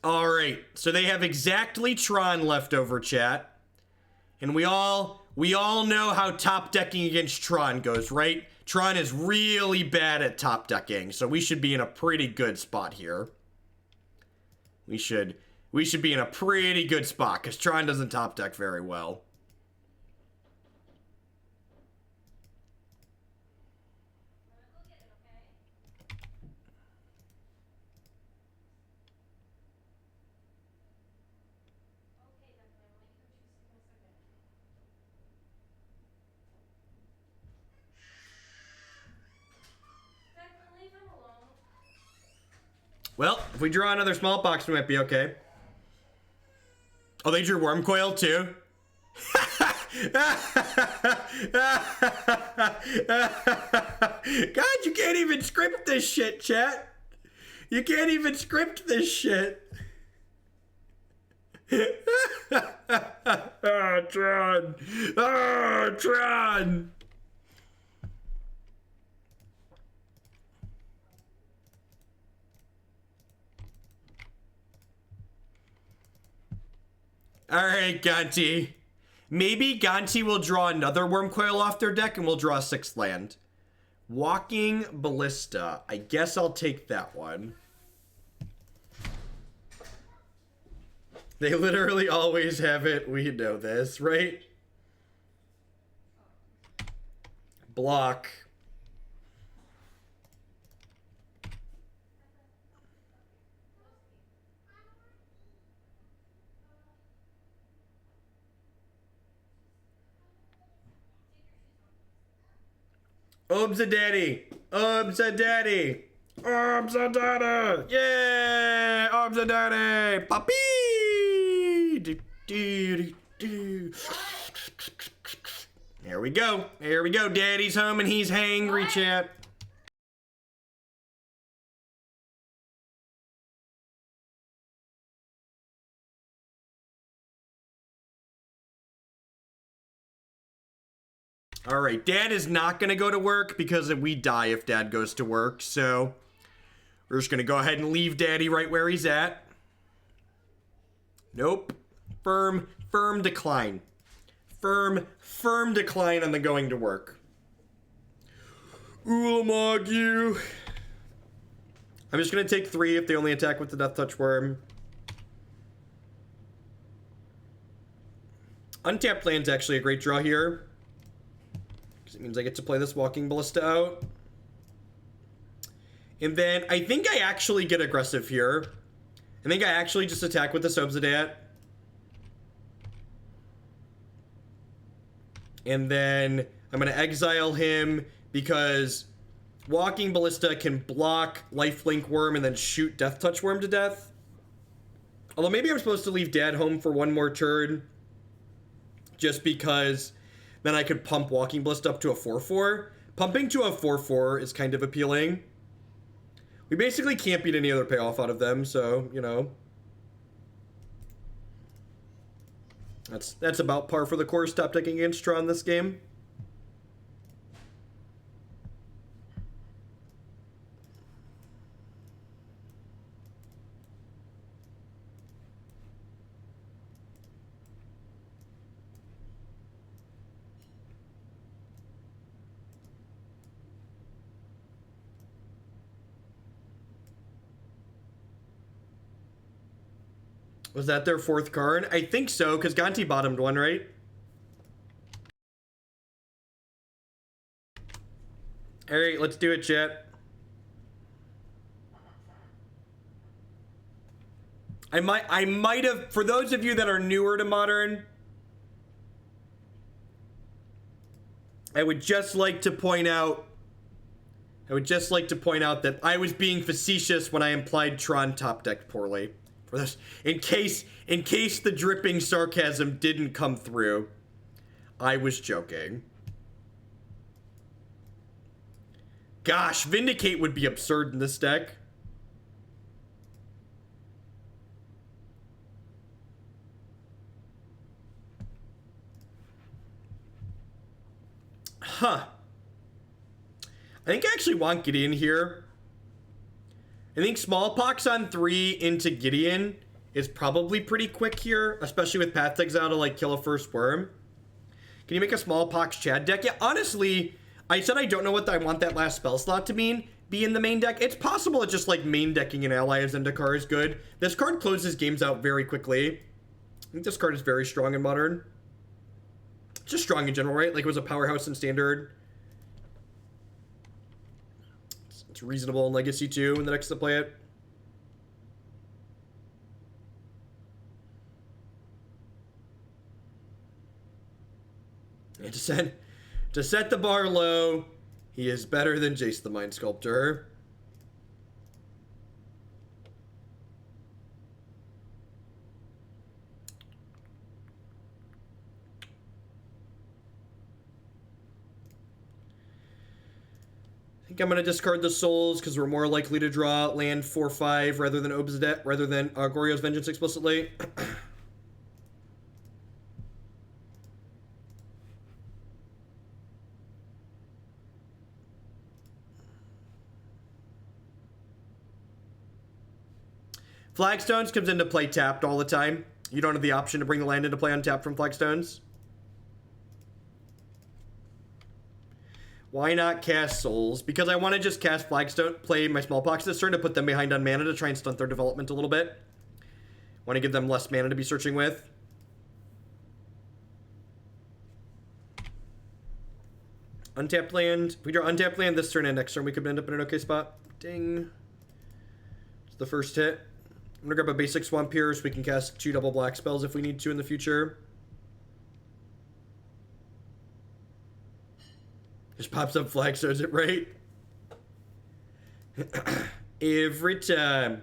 All right, so they have exactly Tron left over, chat. And we all know how top decking against Tron goes, right? Tron is really bad at top decking, so we should be in a pretty good spot here. We should be in a pretty good spot, because Tron doesn't top deck very well. Well, if we draw another Smallpox, we might be okay. Oh, they drew Worm Coil too? God, you can't even script this shit, chat. You can't even script this shit. Oh, Tron. Oh, Tron. All right, Gonti. Maybe Gonti will draw another Worm Coil off their deck and we'll draw a 6th land. Walking Ballista. I guess I'll take that one. They literally always have it. We know this, right? Block. Obzedat! Obzedat! Obzedat! Yeah! Obzedat! Papi! There we go. There we go. Daddy's home and he's hangry, chat. All right, Dad is not going to go to work because we die if Dad goes to work. So we're just going to go ahead and leave Daddy right where he's at. Nope. Firm decline. Firm decline on the going to work. Ulamog you. I'm just going to take 3 if they only attack with the Death Touch Worm. Untapped land's actually a great draw here. It means I get to play this Walking Ballista out. And then I think I actually get aggressive here. I think I actually just attack with the Obzedat. And then I'm going to exile him because Walking Ballista can block Lifelink Worm and then shoot Death Touch Worm to death. Although maybe I'm supposed to leave Dad home for one more turn. Just because then I could pump Walking Ballista up to a 4/4. Pumping to a 4/4 is kind of appealing. We basically can't beat any other payoff out of them, so, you know. That's about par for the course top decking against Tron this game. Was that their 4th card? I think so, because Gonti bottomed one, right? Alright, let's do it, chat. I might have, for those of you that are newer to Modern, I would just like to point out that I was being facetious when I implied Tron top decked poorly. For this, in case the dripping sarcasm didn't come through, I was joking. Gosh, Vindicate would be absurd in this deck. Huh. I think I actually want Gideon here. I think Smallpox on 3 into Gideon is probably pretty quick here, especially with Path Exile to like kill a first worm. Can you make a Smallpox Chad deck? Yeah, honestly, I said I don't know what I want that last spell slot to be in the main deck. It's possible it's just like main decking an ally of Zendikar is good. This card closes games out very quickly. I think this card is very strong in Modern. Just strong in general, right? Like it was a powerhouse in Standard. It's reasonable in Legacy too when the next to play it. And to set the bar low, he is better than Jace the Mind Sculptor. I'm going to discard the souls because we're more likely to draw land 4/5 rather than Obzedat, rather than Goryo's Vengeance explicitly. Flagstones comes into play tapped all the time. You don't have the option to bring the land into play untapped from Flagstones. Why not cast Souls? Because I want to just cast Flagstone, play my Smallpox this turn to put them behind on mana to try and stunt their development a little bit. Want to give them less mana to be searching with. Untapped land. If we draw untapped land this turn and next turn, we could end up in an okay spot. Ding. It's the first hit. I'm going to grab a basic Swamp here so we can cast 2 double black spells if we need to in the future. Just pops up Flagstones at right. Every time.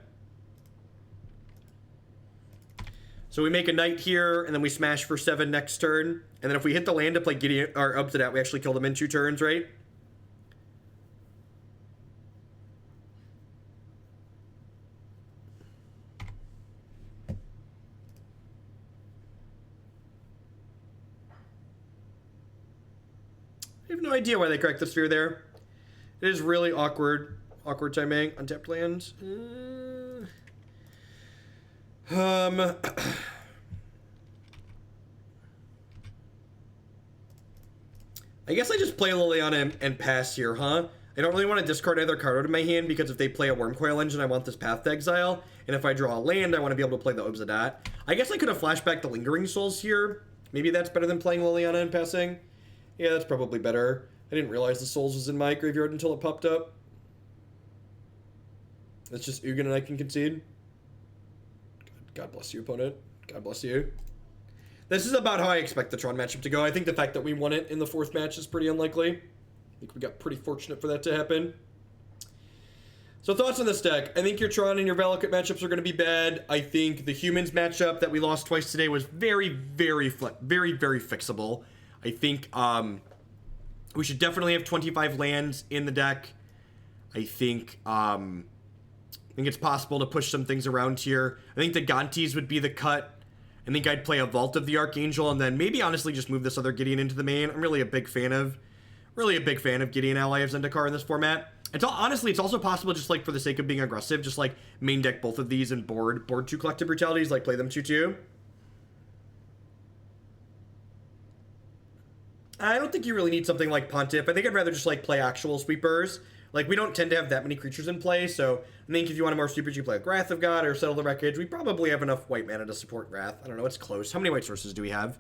So we make a knight here, and then we smash for 7 next turn. And then if we hit the land to play Gideon or Obzedat, we actually kill them in 2 turns, right? I have no idea why they cracked the sphere there. It is really awkward. Awkward timing. Untapped land. I guess I just play Liliana and pass here, huh? I don't really want to discard either card out of my hand because if they play a Wormcoil Engine, I want this Path to Exile. And if I draw a land, I want to be able to play the Obzedat. I guess I could have flashed back the Lingering Souls here. Maybe that's better than playing Liliana and passing. Yeah, that's probably better. I didn't realize the Souls was in my graveyard until it popped up. That's just Ugin and I can concede. God bless you, opponent. God bless you. This is about how I expect the Tron matchup to go. I think the fact that we won it in the 4th match is pretty unlikely. I think we got pretty fortunate for that to happen. So thoughts on this deck? I think your Tron and your Valakut matchups are going to be bad. I think the Humans matchup that we lost twice today was very, very fixable. I think we should definitely have 25 lands in the deck. I think it's possible to push some things around here. I think the Gontis would be the cut. I think I'd play a Vault of the Archangel and then maybe honestly just move this other Gideon into the main. I'm really a big fan of Gideon ally of Zendikar in this format. Honestly, it's also possible just like for the sake of being aggressive, just like main deck both of these and board 2 Collective Brutalities, like play them 2/2. I don't think you really need something like Pontiff. I think I'd rather just like play actual sweepers. Like, we don't tend to have that many creatures in play, so I think if you want more sweepers, you play like Wrath of God or Settle the Wreckage. We probably have enough white mana to support Wrath. I don't know, it's close. How many white sources do we have?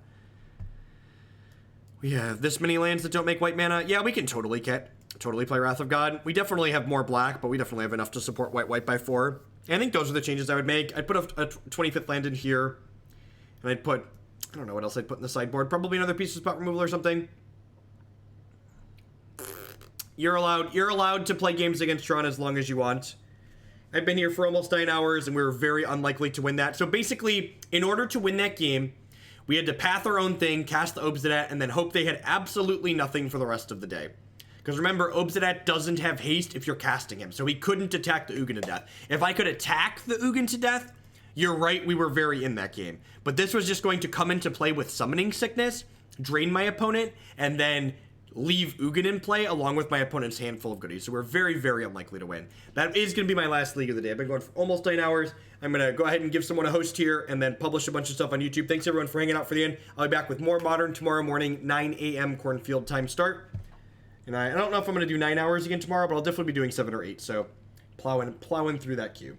We have this many lands that don't make white mana. Yeah, we can totally play Wrath of God. We definitely have more black, but we definitely have enough to support white by 4. And I think those are the changes I would make. I'd put a 25th land in here, and I'd put, I don't know what else I'd put in the sideboard. Probably another piece of spot removal or something. You're allowed to play games against Tron as long as you want. I've been here for almost 9 hours, and we were very unlikely to win that. So basically, in order to win that game, we had to path our own thing, cast the Obzedat, and then hope they had absolutely nothing for the rest of the day. Because remember, Obzedat doesn't have haste if you're casting him, so he couldn't attack the Ugin to death. If I could attack the Ugin to death, you're right, we were very in that game. But this was just going to come into play with Summoning Sickness, drain my opponent, and then leave Ugin in play along with my opponent's handful of goodies. So we're very, very unlikely to win. That is going to be my last league of the day. I've been going for almost 9 hours. I'm going to go ahead and give someone a host here and then publish a bunch of stuff on YouTube. Thanks everyone for hanging out for the end. I'll be back with more Modern tomorrow morning, 9 a.m. Cornfield time start. And I don't know if I'm going to do 9 hours again tomorrow, but I'll definitely be doing 7 or 8. So plowing through that queue.